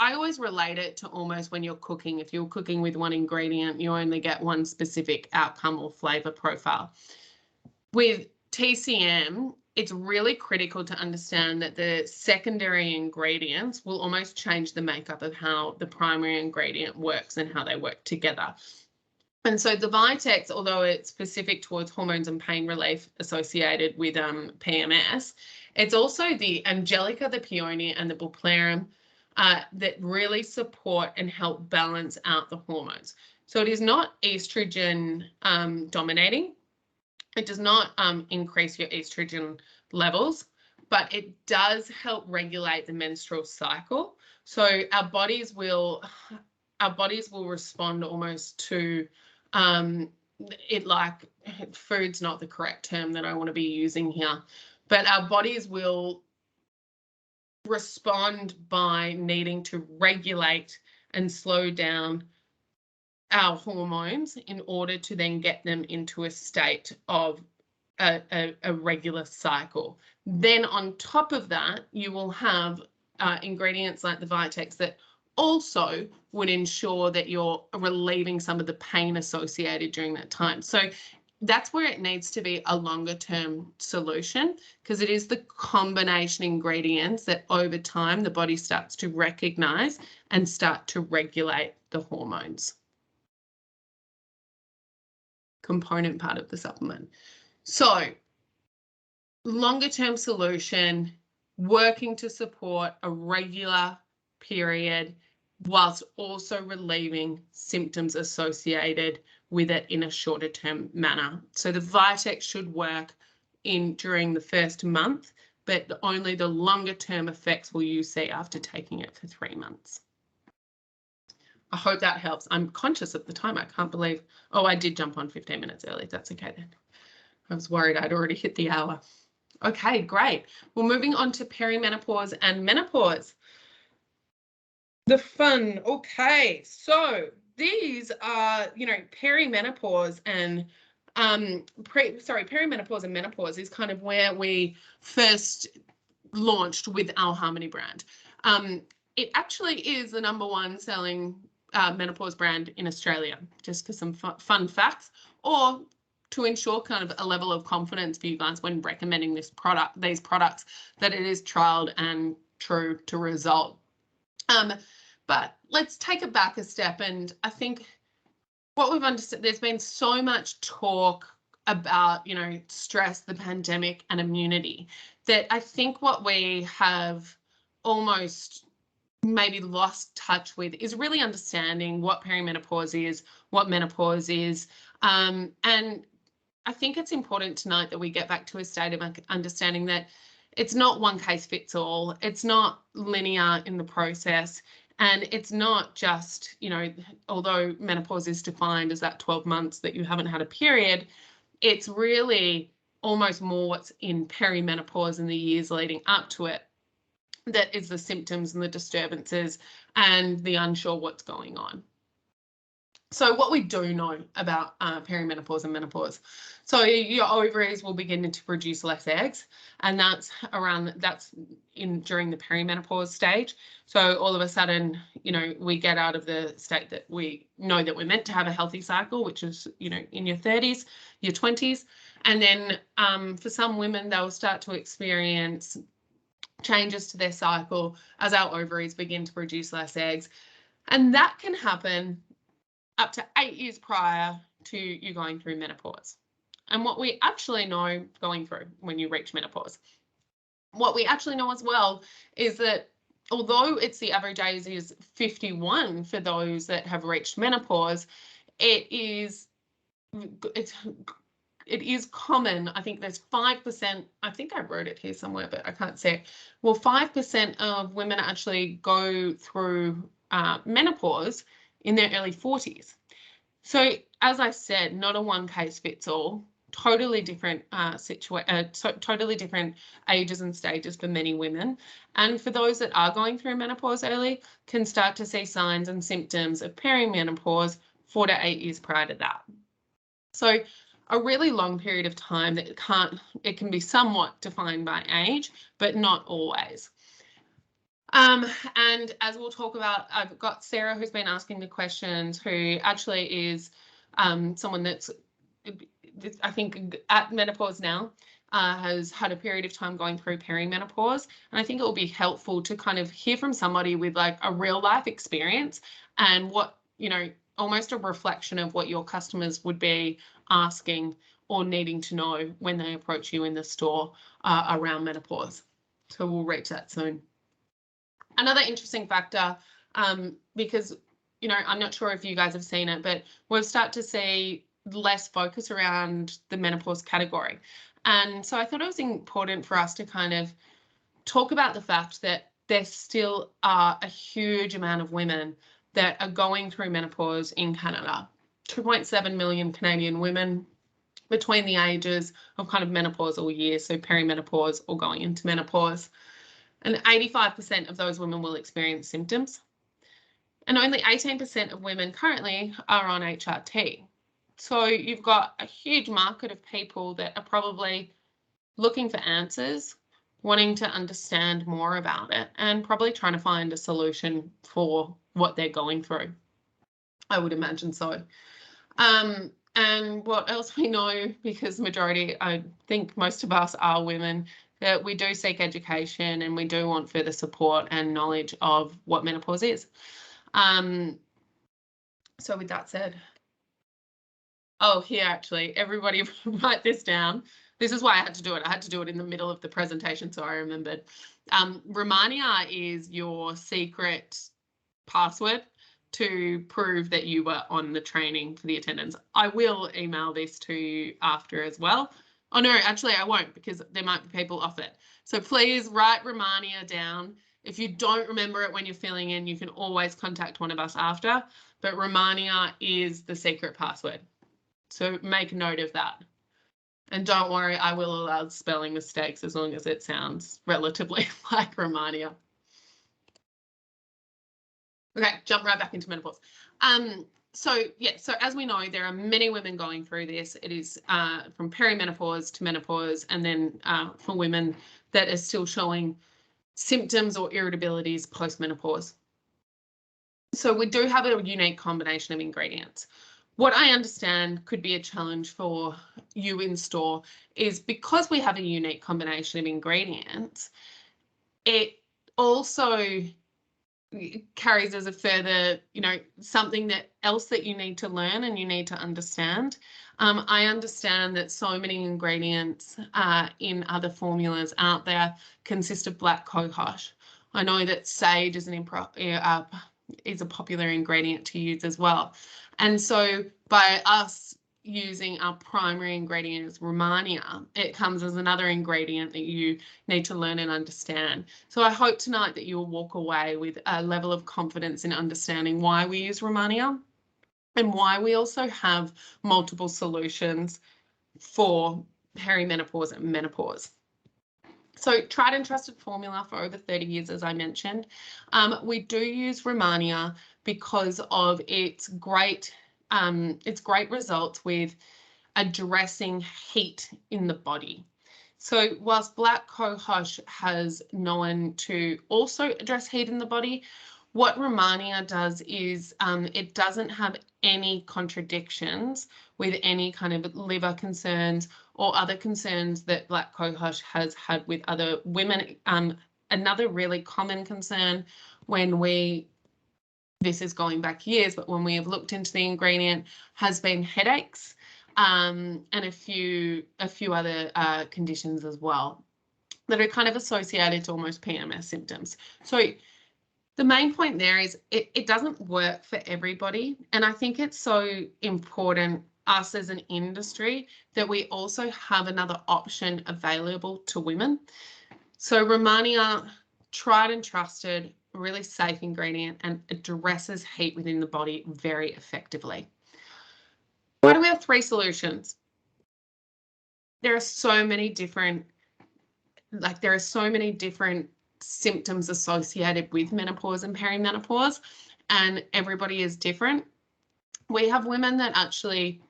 S1: I always relate it to almost when you're cooking. If you're cooking with one ingredient, you only get one specific outcome or flavor profile. With TCM, it's really critical to understand that the secondary ingredients will almost change the makeup of how the primary ingredient works and how they work together. And so the Vitex, although it's specific towards hormones and pain relief associated with PMS, it's also the Angelica, the Peony, and the Bupleurum that really support and help balance out the hormones. So it is not estrogen dominating. It does not increase your estrogen levels, but it does help regulate the menstrual cycle. So our bodies will respond almost to it, like, food's not the correct term that I want to be using here, but our bodies will respond by needing to regulate and slow down our hormones in order to then get them into a state of a regular cycle. Then on top of that, you will have ingredients like the Vitex that also would ensure that you're relieving some of the pain associated during that time. So that's where it needs to be a longer term solution, because it is the combination ingredients that over time the body starts to recognize and start to regulate the hormones. Component part of the supplement. So longer term solution, working to support a regular period whilst also relieving symptoms associated with it in a shorter term manner. So the Vitex should work during the first month, but only the longer term effects will you see after taking it for 3 months. I hope that helps. I'm conscious of the time. I can't believe, oh, I did jump on 15 minutes early. That's okay then. I was worried I'd already hit the hour. Okay, great. Well, moving on to perimenopause and menopause. The fun. Okay, so these are, perimenopause and perimenopause and menopause is kind of where we first launched with our Harmony brand. It actually is the #1 selling menopause brand in Australia, just for some fun facts, or to ensure kind of a level of confidence for you guys when recommending these products, that it is trialed and true to result. But let's take it back a step, and I think what we've understood, there's been so much talk about, stress, the pandemic, and immunity, that I think what we have almost maybe lost touch with is really understanding what perimenopause is, what menopause is. And I think it's important tonight that we get back to a state of understanding that it's not one case fits all. It's not linear in the process. And it's not just, although menopause is defined as that 12 months that you haven't had a period, it's really almost more what's in perimenopause and the years leading up to it that is the symptoms and the disturbances and the unsure what's going on. So what we do know about perimenopause and menopause. So your ovaries will begin to produce less eggs, and that's during the perimenopause stage. So all of a sudden, we get out of the state that we know that we're meant to have a healthy cycle, which is, in your 30s, your 20s. And then for some women, they'll start to experience changes to their cycle as our ovaries begin to produce less eggs. And that can happen up to 8 years prior to you going through menopause. And what we actually know going through when you reach menopause, what we actually know as well is that although it's the average age is 51 for those that have reached menopause, it is common. I think there's 5%, I think I wrote it here somewhere, but I can't see it. Well, 5% of women actually go through menopause in their early 40s. So as I said, not a one case fits all, totally different totally different ages and stages for many women. And for those that are going through menopause early, can start to see signs and symptoms of perimenopause 4 to 8 years prior to that. So a really long period of time that it can be somewhat defined by age, but not always. And as we'll talk about, I've got Sarah who's been asking the questions, who actually is someone that's, I think, at menopause now, has had a period of time going through perimenopause. And I think it will be helpful to kind of hear from somebody with like a real life experience and what, you know, almost a reflection of what your customers would be asking or needing to know when they approach you in the store around menopause. So we'll reach that soon. Another interesting factor, because, you know, I'm not sure if you guys have seen it, but we've started to see less focus around the menopause category. And so I thought it was important for us to kind of talk about the fact that there still are a huge amount of women that are going through menopause in Canada. 2.7 million Canadian women between the ages of kind of menopausal years, so perimenopause or going into menopause. And 85% of those women will experience symptoms. And only 18% of women currently are on HRT. So you've got a huge market of people that are probably looking for answers, wanting to understand more about it, and probably trying to find a solution for what they're going through. I would imagine so. And what else we know, because majority, I think most of us are women, that we do seek education and we do want further support and knowledge of what menopause is. So with that said, oh, here actually, everybody write this down. This is why I had to do it. I had to do it in the middle of the presentation, so I remembered. Romania is your secret password to prove that you were on the training for the attendance. I will email this to you after as well. Oh no, actually I won't, because there might be people off it. So please write Romania down. If you don't remember it when you're filling in, you can always contact one of us after, but Romania is the secret password. So make note of that. And don't worry, I will allow spelling mistakes as long as it sounds relatively like Romania. Okay, jump right back into menopause. So as we know, there are many women going through this. It is from perimenopause to menopause, and then for women that are still showing symptoms or irritabilities post-menopause. So we do have a unique combination of ingredients. What I understand could be a challenge for you in store is because we have a unique combination of ingredients, it also carries as a further, you know, something else that you need to learn and you need to understand. I understand that so many ingredients in other formulas out there consist of black cohosh. I know that sage is a popular ingredient to use as well. And so by us using our primary ingredient as Romania, it comes as another ingredient that you need to learn and understand. So I hope tonight that you will walk away with a level of confidence in understanding why we use Romania and why we also have multiple solutions for perimenopause and menopause. So tried and trusted formula for over 30 years, as I mentioned. We do use Romania because of its great results with addressing heat in the body. So whilst black cohosh has known to also address heat in the body, what Romania does is it doesn't have any contradictions with any kind of liver concerns or other concerns that black cohosh has had with other women. Another really common concern this is going back years, but when we have looked into the ingredient, has been headaches and a few other conditions as well that are kind of associated to almost PMS symptoms. So the main point there is it doesn't work for everybody. And I think it's so important, us as an industry, that we also have another option available to women. So Romania, tried and trusted, really safe ingredient, and addresses heat within the body very effectively. Why do we have 3 solutions? There are so many different symptoms associated with menopause and perimenopause, and everybody is different. We have women that actually,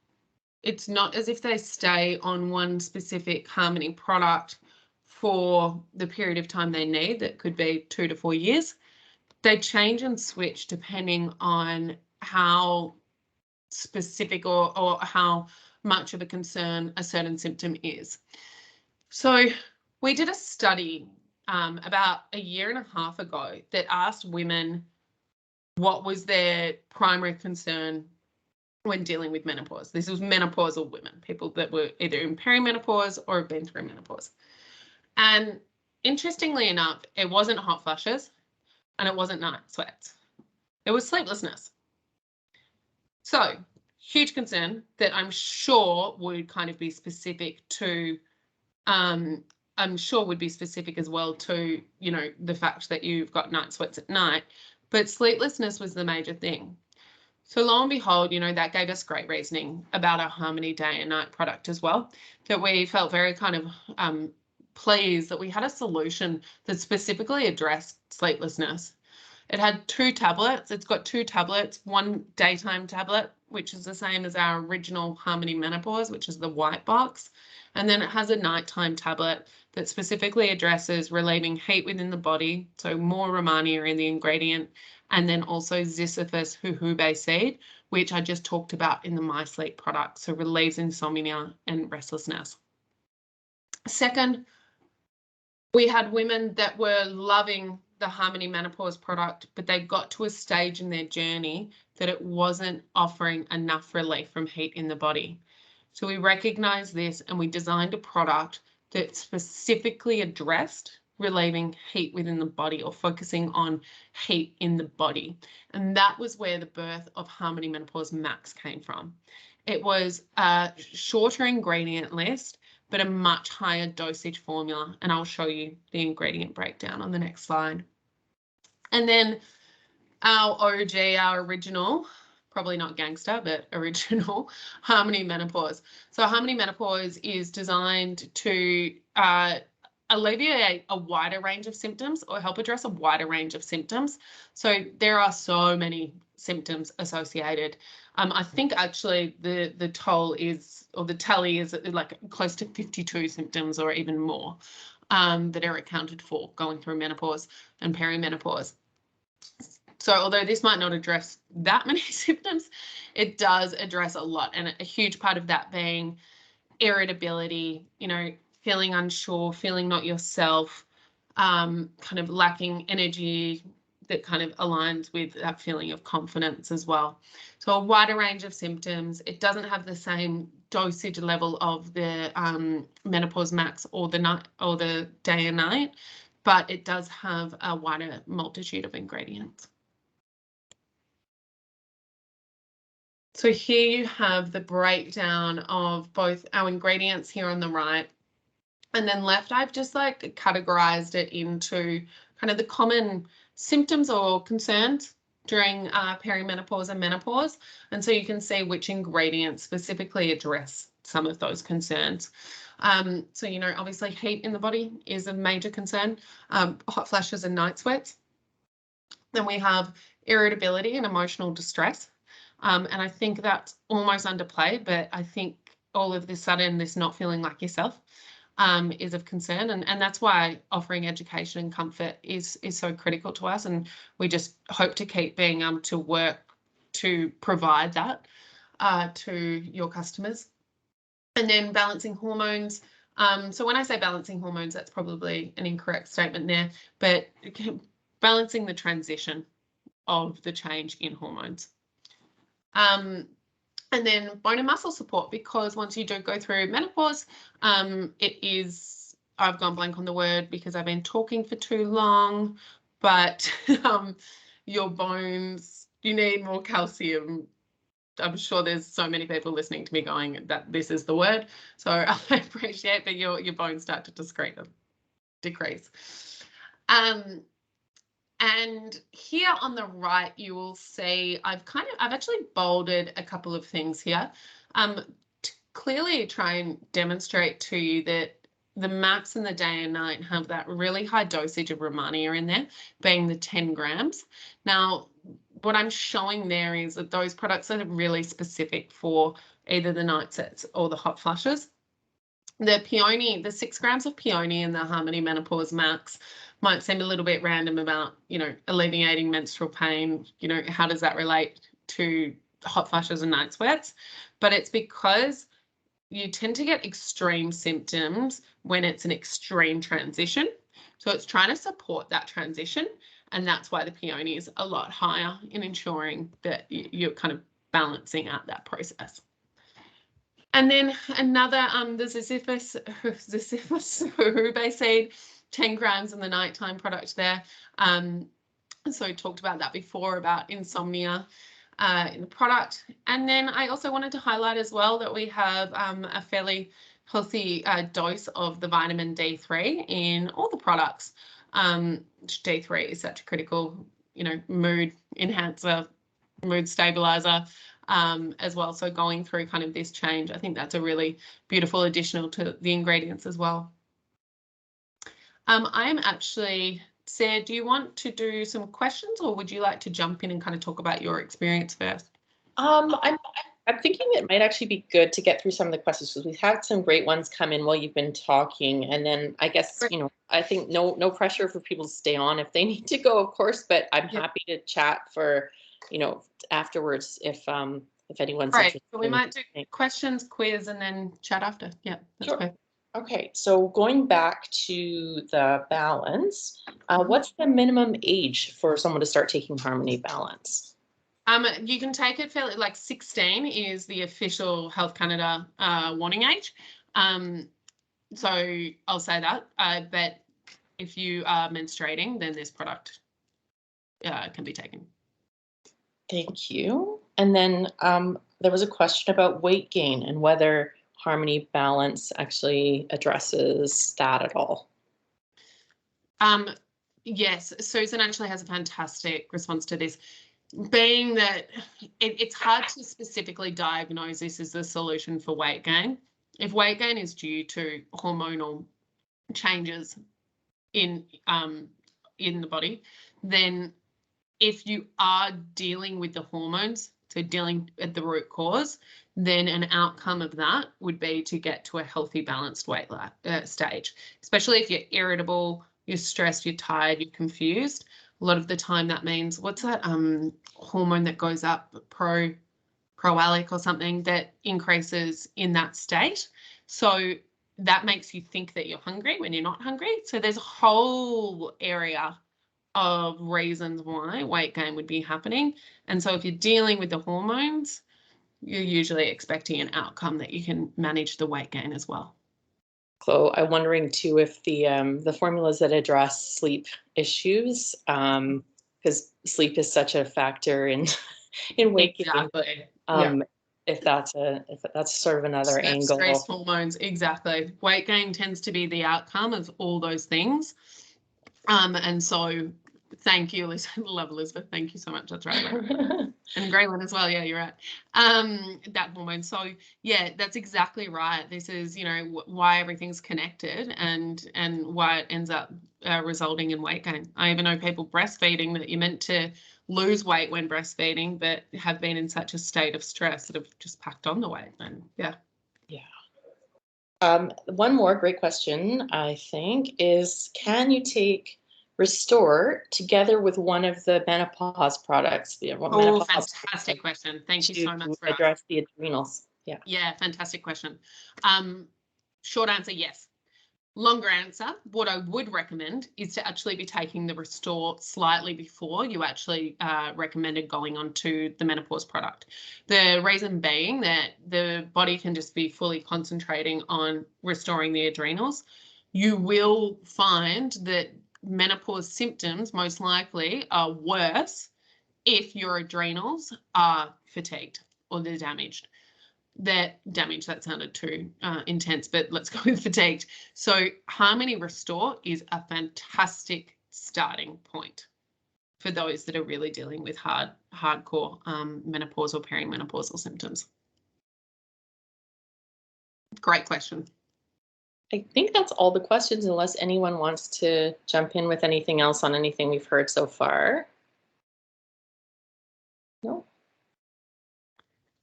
S1: it's not as if they stay on one specific Harmony product for the period of time they need, that could be 2 to 4 years. They change and switch depending on how specific or how much of a concern a certain symptom is. So we did a study about a year and a half ago that asked women what was their primary concern when dealing with menopause. This was menopausal women, people that were either in perimenopause or have been through menopause. And interestingly enough, it wasn't hot flushes and it wasn't night sweats. It was sleeplessness. So huge concern that I'm sure would kind of be specific to, I'm sure would be specific as well to, you know, the fact that you've got night sweats at night, but sleeplessness was the major thing. So lo and behold, you know, that gave us great reasoning about our Harmony Day and Night product as well, that we felt very kind of pleased that we had a solution that specifically addressed sleeplessness. It had 2 tablets. It's got 2 tablets, one daytime tablet, which is the same as our original Harmony Menopause, which is the white box. And then it has a nighttime tablet that specifically addresses relieving heat within the body, so more Romania in the ingredient, and then also Ziziphus jojoba seed, which I just talked about in the My Sleep product, so relieves insomnia and restlessness. Second, we had women that were loving the Harmony Menopause product, but they got to a stage in their journey that it wasn't offering enough relief from heat in the body. So we recognized this and we designed a product that specifically addressed relieving heat within the body, or focusing on heat in the body. And that was where the birth of Harmony Menopause Max came from. It was a shorter ingredient list, but a much higher dosage formula. And I'll show you the ingredient breakdown on the next slide. And then our OG, our original, probably not gangster, but original Harmony Menopause. So Harmony Menopause is designed to alleviate a wider range of symptoms, or help address a wider range of symptoms. So there are so many symptoms associated. I think actually the toll is, or the tally is like close to 52 symptoms or even more that are accounted for going through menopause and perimenopause. So although this might not address that many symptoms, it does address a lot, and a huge part of that being irritability, you know, feeling unsure, feeling not yourself, kind of lacking energy that kind of aligns with that feeling of confidence as well. So a wider range of symptoms. It doesn't have the same dosage level of the Menopause Max or the night or the day and night, but it does have a wider multitude of ingredients. So here you have the breakdown of both our ingredients here on the right, and then left I've just like categorized it into kind of the common symptoms or concerns during perimenopause and menopause. And so you can see which ingredients specifically address some of those concerns. So, you know, obviously heat in the body is a major concern, hot flashes and night sweats. Then we have irritability and emotional distress. And I think that's almost underplayed, but I think all of this sudden, this not feeling like yourself is of concern. And that's why offering education and comfort is so critical to us. And we just hope to keep being able to work to provide that to your customers. And then balancing hormones. So when I say balancing hormones, that's probably an incorrect statement there, but balancing the transition of the change in hormones. And then bone and muscle support, because once you do go through menopause, it is, I've gone blank on the word because I've been talking for too long, but your bones, you need more calcium. I'm sure there's so many people listening to me going that this is the word. So I appreciate that your bones start to decrease. And here on the right, you will see I've actually bolded a couple of things here to clearly try and demonstrate to you that the Max and the day and night have that really high dosage of Romania in there, being the 10 grams. Now, what I'm showing there is that those products are really specific for either the night sets or the hot flushes. The Peony, the 6 grams of Peony in the Harmony Menopause Max might seem a little bit random about, alleviating menstrual pain. How does that relate to hot flashes and night sweats? But it's because you tend to get extreme symptoms when it's an extreme transition. So it's trying to support that transition. And that's why the Peony is a lot higher in ensuring that you're kind of balancing out that process. And then another, the Ziziphus seed, 10 grams in the nighttime product there. So we talked about that before, about insomnia in the product. And then I also wanted to highlight as well that we have a fairly healthy dose of the vitamin D3 in all the products. D3 is such a critical, mood enhancer, mood stabilizer as well. So going through kind of this change, I think that's a really beautiful additional to the ingredients as well. I'm actually, Sarah, do you want to do some questions, or would you like to jump in and kind of talk about your experience first?
S3: I'm thinking it might actually be good to get through some of the questions, because we've had some great ones come in while you've been talking. And then I guess, I think no pressure for people to stay on if they need to go, of course, but I'm happy to chat for, afterwards if anyone's interested.
S1: So we might do questions, quiz, and then chat after. Yeah, that's
S3: sure.
S1: Perfect.
S3: Okay, so going back to the balance, what's the minimum age for someone to start taking Harmony Balance?
S1: You can take it fairly, like 16 is the official Health Canada warning age. So I'll say that. But if you are menstruating, then this product can be taken.
S3: Thank you. And then there was a question about weight gain and whether Harmony Balance actually addresses that at all.
S1: Yes, Susan actually has a fantastic response to this. Being that it's hard to specifically diagnose this as the solution for weight gain. If weight gain is due to hormonal changes in the body, then if you are dealing with the hormones, so dealing at the root cause, then an outcome of that would be to get to a healthy, balanced weight stage, especially if you're irritable, you're stressed, you're tired, you're confused. A lot of the time that means, what's that hormone that goes up, proalic or something, that increases in that state. So that makes you think that you're hungry when you're not hungry. So there's a whole area of reasons why weight gain would be happening. And so if you're dealing with the hormones, you're usually expecting an outcome that you can manage the weight gain as well.
S3: So I'm wondering too if the formulas that address sleep issues, because sleep is such a factor in weight gain.
S1: Exactly.
S3: If that's sort of another angle.
S1: Stress hormones, exactly. Weight gain tends to be the outcome of all those things. And so thank you, Elizabeth. Love Elizabeth. Thank you so much. That's right. And Graylin as well. Yeah, you're right. That hormone. So yeah, that's exactly right. This is, why everything's connected and why it ends up resulting in weight gain. I even know people breastfeeding that you're meant to lose weight when breastfeeding, but have been in such a state of stress that have just packed on the weight. And yeah.
S3: One more great question, I think, is can you take Restore together with one of the menopause products?
S1: Fantastic question. Thank you so much for
S3: address the adrenals.
S1: Yeah, fantastic question. Short answer, yes. Longer answer, what I would recommend is to actually be taking the Restore slightly before you actually recommended going on to the menopause product. The reason being that the body can just be fully concentrating on restoring the adrenals. You will find that menopause symptoms most likely are worse if your adrenals are fatigued or they're damaged. That sounded too intense, but let's go with fatigued. So Harmony Restore is a fantastic starting point for those that are really dealing with hardcore menopausal or perimenopausal symptoms. Great question.
S3: I think that's all the questions, unless anyone wants to jump in with anything else on anything we've heard so far. No.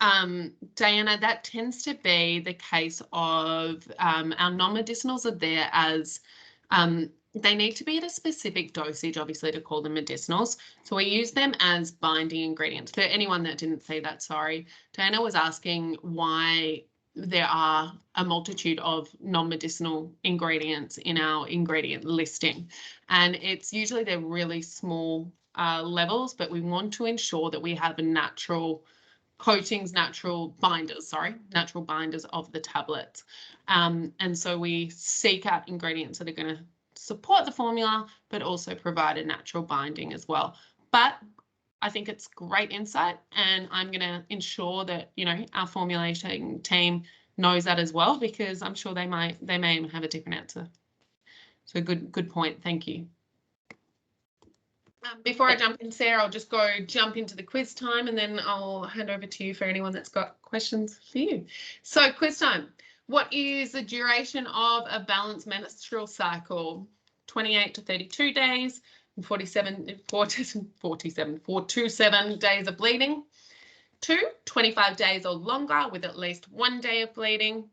S1: Diana, that tends to be the case of our non-medicinals are there as they need to be at a specific dosage, obviously, to call them medicinals. So we use them as binding ingredients. For anyone that didn't see that, sorry, Diana was asking why there are a multitude of non-medicinal ingredients in our ingredient listing. And it's usually they're really small levels, but we want to ensure that we have a natural coatings, natural binders of the tablets. And so we seek out ingredients that are going to support the formula, but also provide a natural binding as well. But I think it's great insight, and I'm going to ensure that, you know, our formulation team knows that as well, because I'm sure they may have a different answer. So good point. Thank you. Before I jump in, Sarah, I'll just jump into the quiz time, and then I'll hand over to you for anyone that's got questions for you. So quiz time. What is the duration of a balanced menstrual cycle? 28 to 32 days, 47 days of bleeding. 2, 25 days or longer with at least 1 day of bleeding.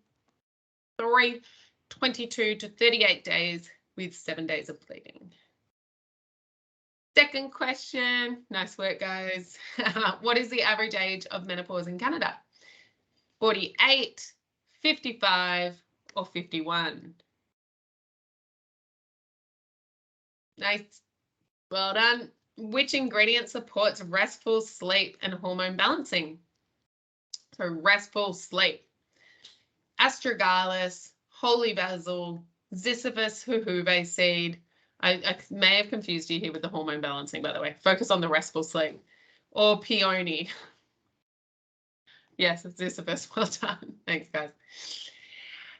S1: 3, 22 to 38 days with 7 days of bleeding. Second question, nice work, guys. What is the average age of menopause in Canada? 48, 55, or 51? Nice. Well done. Which ingredient supports restful sleep and hormone balancing? So restful sleep. Astragalus, holy basil, Ziziphus jujubae seed. I may have confused you here with the hormone balancing, by the way. Focus on the restful sleep. Or peony. Yes, it's Ziziphus. Well done. Thanks, guys.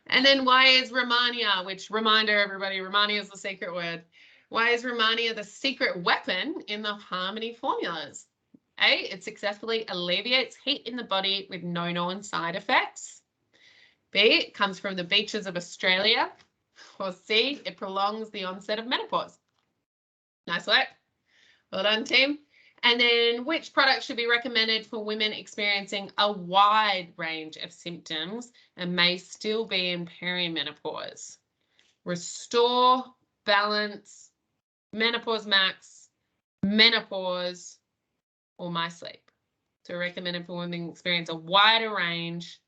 S1: And then why is Romania, which, reminder everybody, Romania is the secret word. Why is Romania the secret weapon in the Harmony formulas? A, it successfully alleviates heat in the body with no known side effects. B, it comes from the beaches of Australia. Or C, it prolongs the onset of menopause. Nice work. Well done, team. And then which product should be recommended for women experiencing a wide range of symptoms and may still be in perimenopause? Restore, Balance, Menopause Max, Menopause, or My Sleep. So recommended for women experience a wider range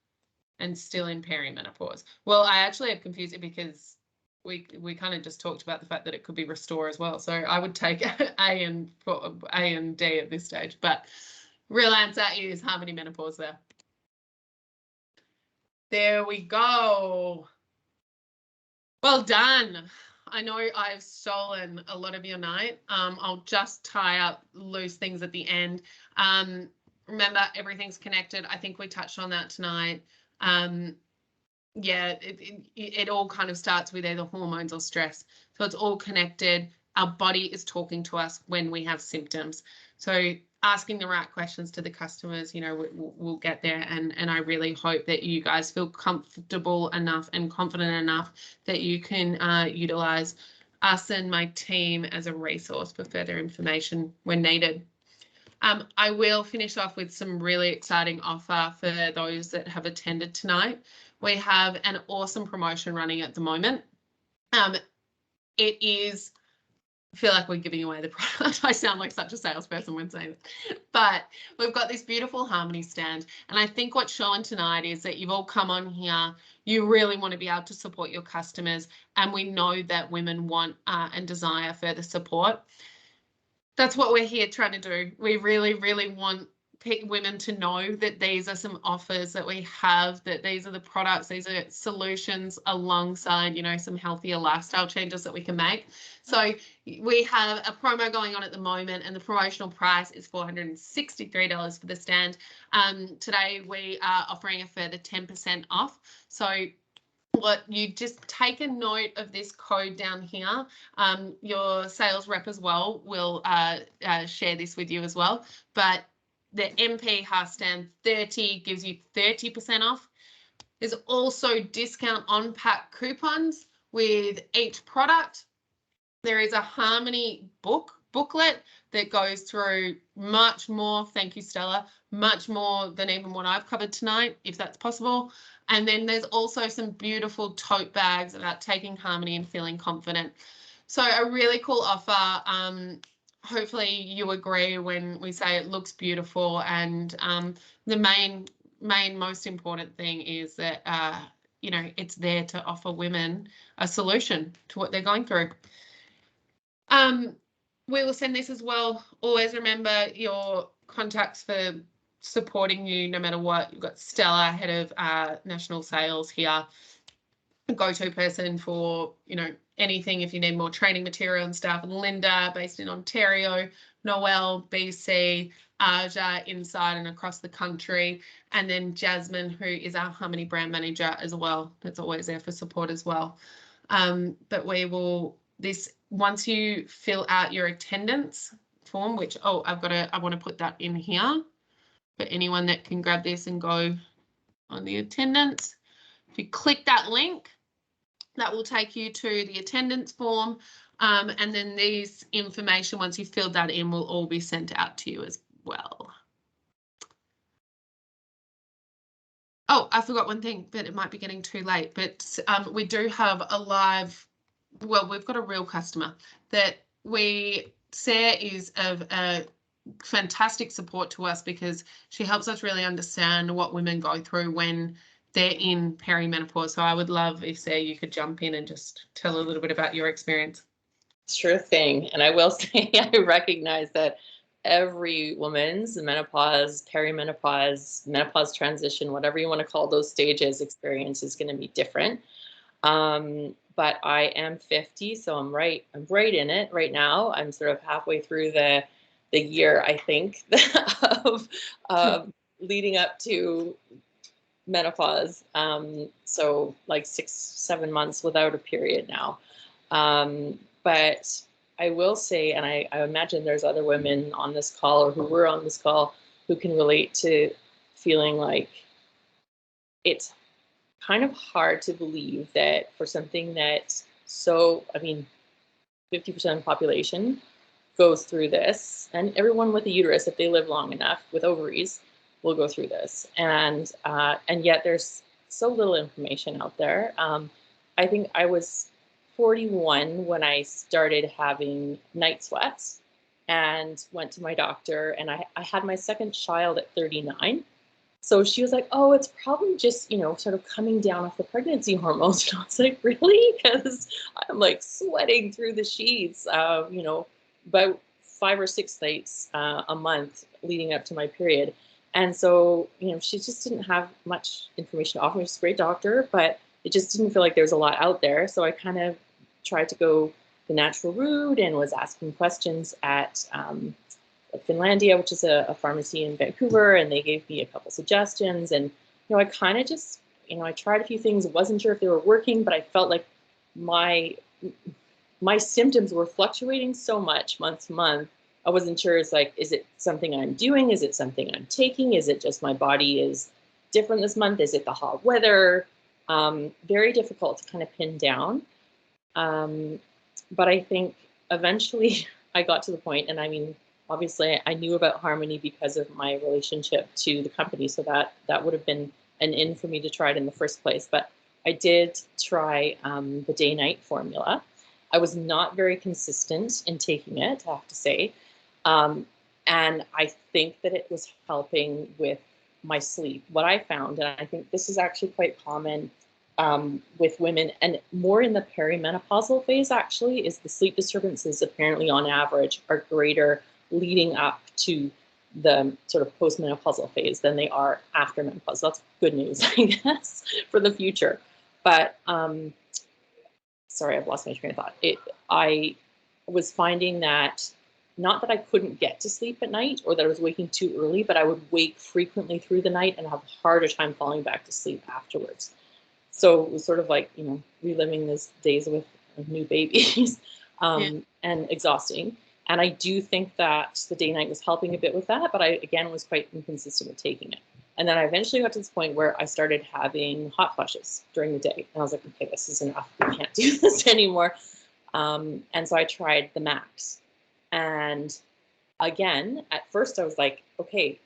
S1: and still in perimenopause. Well, I actually have confused it because we kind of just talked about the fact that it could be Restore as well. So I would take A and D at this stage, but real answer is Harmony Menopause there. There we go. Well done. I know I've stolen a lot of your night. I'll just tie up loose things at the end. Remember, everything's connected. I think we touched on that tonight. Yeah, it all kind of starts with either hormones or stress. So it's all connected. Our body is talking to us when we have symptoms. So asking the right questions to the customers, you know, we'll get there. And I really hope that you guys feel comfortable enough and confident enough that you can utilize us and my team as a resource for further information when needed. I will finish off with some really exciting offer for those that have attended tonight. We have an awesome promotion running at the moment. It is, I feel like we're giving away the product. I sound like such a salesperson when saying it. But we've got this beautiful Harmony stand. And I think what's shown tonight is that you've all come on here. You really want to be able to support your customers. And we know that women want and desire further support. That's what we're here trying to do. We really, really want women to know that these are some offers that we have, that these are the products, these are solutions alongside, you know, some healthier lifestyle changes that we can make. So we have a promo going on at the moment, and the promotional price is $463 for the stand. Today we are offering a further 10% off. So what you just take a note of this code down here. Your sales rep as well will share this with you as well. But the MP stand 30 gives you 30% off. There's also discount on pack coupons with each product. There is a Harmony booklet that goes through much more, thank you, Stella, much more than even what I've covered tonight, if that's possible. And then there's also some beautiful tote bags about taking harmony and feeling confident. So a really cool offer. Hopefully you agree when we say it looks beautiful, and the main most important thing is that you know, it's there to offer women a solution to what they're going through. We will send this as well. Always remember your contacts for supporting you no matter what. You've got Stella, head of national sales here, a go-to person for, you know, anything if you need more training material and stuff. Linda, based in Ontario, Noelle, BC, Aja, inside and across the country, and then Jasmine, who is our Harmony brand manager as well. That's always there for support as well. But we will, once you fill out your attendance form, which, I want to put that in here for anyone that can grab this and go on the attendance. If you click that link, that will take you to the attendance form. And then these information, once you've filled that in, will all be sent out to you as well. Oh, I forgot one thing, but it might be getting too late. But we do have a live, well, we've got a real customer that Sarah is of a fantastic support to us, because she helps us really understand what women go through when they're in perimenopause. So I would love if, Sarah, you could jump in and just tell a little bit about your experience.
S3: Sure thing. And I will say, I recognize that every woman's menopause, perimenopause, menopause transition, whatever you want to call those stages, experience is going to be different. But I am 50, so I'm right in it right now. I'm sort of halfway through the year, I think, of leading up to menopause. So like 6-7 months without a period now. But I will say, and I imagine there's other women on this call or who were on this call who can relate to feeling like it's kind of hard to believe that for something that's so, I mean, 50% of the population goes through this, and everyone with a uterus, if they live long enough with ovaries, will go through this. And yet there's so little information out there. I think I was 41 when I started having night sweats and went to my doctor, and I had my second child at 39. So she was like, oh, it's probably just, you know, sort of coming down off the pregnancy hormones. And I was like, really? Because I'm like sweating through the sheets, you know, about 5 or 6 nights a month leading up to my period. And so, you know, she just didn't have much information to offer me. She's a great doctor, but it just didn't feel like there was a lot out there. So I kind of tried to go the natural route and was asking questions at Finlandia, which is a pharmacy in Vancouver, and they gave me a couple suggestions. And, you know, I kind of just, you know, I tried a few things, wasn't sure if they were working, but I felt like my symptoms were fluctuating so much month to month. I wasn't sure. It's like, is it something I'm doing? Is it something I'm taking? Is it just my body is different this month? Is it the hot weather? Very difficult to kind of pin down. But I think eventually I got to the point, and I mean, obviously I knew about Harmony because of my relationship to the company. So that would have been an in for me to try it in the first place. But I did try the day-night formula. I was not very consistent in taking it, I have to say. And I think that it was helping with my sleep. What I found, and I think this is actually quite common with women, and more in the perimenopausal phase actually, is the sleep disturbances apparently on average are greater leading up to the sort of postmenopausal phase than they are after menopause. That's good news, I guess, for the future. But sorry, I've lost my train of thought. I was finding that, not that I couldn't get to sleep at night or that I was waking too early, but I would wake frequently through the night and have a harder time falling back to sleep afterwards. So it was sort of like, you know, reliving those days with new babies and exhausting. And I do think that the day-night was helping a bit with that, but I, again, was quite inconsistent with taking it. And then I eventually got to this point where I started having hot flushes during the day. And I was like, okay, this is enough. We can't do this anymore. And so I tried the Max. And again, at first I was like, okay,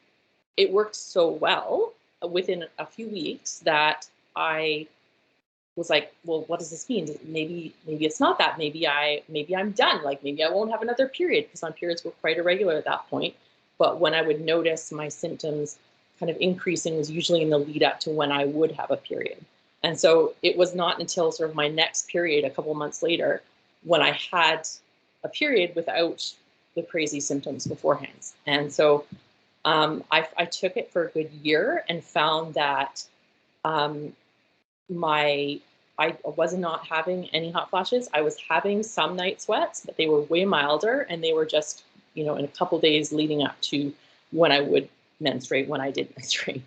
S3: it worked so well within a few weeks that I was like, well, what does this mean? Maybe it's not that. Maybe I'm done. Like maybe I won't have another period, because my periods were quite irregular at that point. But when I would notice my symptoms kind of increasing was usually in the lead up to when I would have a period. And so it was not until sort of my next period a couple of months later when I had a period without the crazy symptoms beforehand. And so I took it for a good year and found that I was not having any hot flashes. I was having some night sweats, but they were way milder, and they were just, in a couple days leading up to when I would menstruate, when I did menstruate.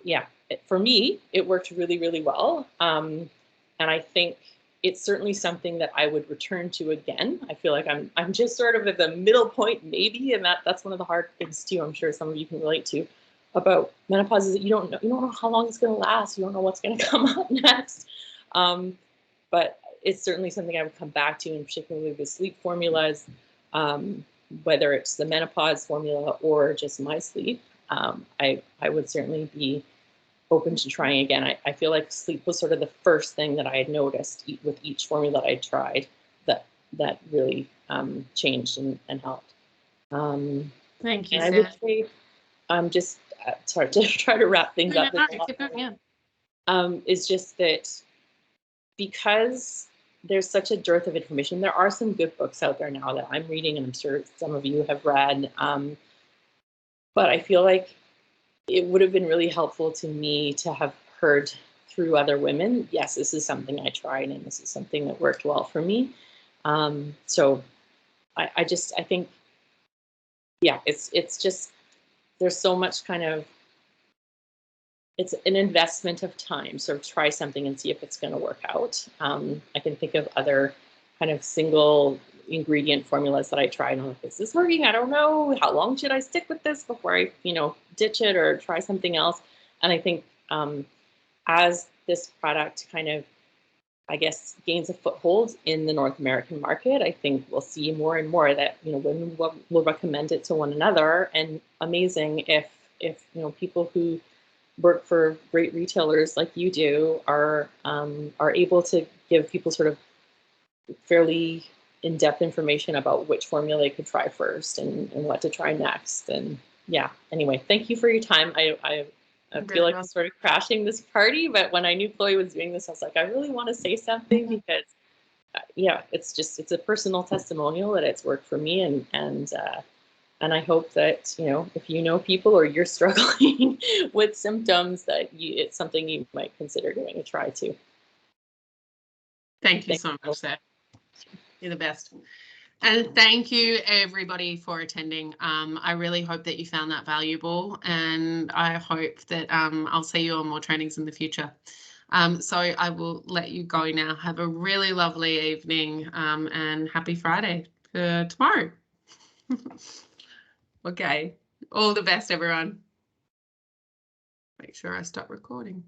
S3: Yeah, for me, it worked really, really well. And I think it's certainly something that I would return to again. I feel like I'm just sort of at the middle point, maybe, and that's one of the hard things too. I'm sure some of you can relate to about menopause, is that you don't know how long it's going to last. You don't know what's going to come up next. But it's certainly something I would come back to, and particularly with sleep formulas, whether it's the menopause formula or just my sleep. I would certainly be open to trying again. I feel like sleep was sort of the first thing that I had noticed with each formula that I tried that really changed and helped.
S1: Thank you,
S3: and I would say, just sorry to try to wrap things up. Is just that because there's such a dearth of information, there are some good books out there now that I'm reading, and I'm sure some of you have read. But I feel like it would have been really helpful to me to have heard through other women, yes, this is something I tried, and this is something that worked well for me. So I think, yeah, it's just, there's so much kind of, it's an investment of time. So try something and see if it's going to work out. I can think of other kind of single ingredient formulas that I tried. And I'm like, is this working? I don't know. How long should I stick with this before I, ditch it or try something else? And I think as this product kind of, I guess, gains a foothold in the North American market, I think we'll see more and more that, women will recommend it to one another. And amazing if people who work for great retailers like you do are able to give people sort of fairly in-depth information about which formula they could try first and what to try next. And yeah, anyway, thank you for your time. I feel like I'm sort of crashing this party, but when I knew Chloe was doing this, I was like, I really want to say something, because yeah, it's a personal testimonial that it's worked for me, and I hope that, if you know people or you're struggling with symptoms, that it's something you might consider giving a try too.
S1: Thank you so much, Sarah. You're the best. And thank you, everybody, for attending. I really hope that you found that valuable, and I hope that I'll see you on more trainings in the future. So I will let you go now. Have a really lovely evening, and happy Friday tomorrow. Okay. All the best, everyone. Make sure I stop recording.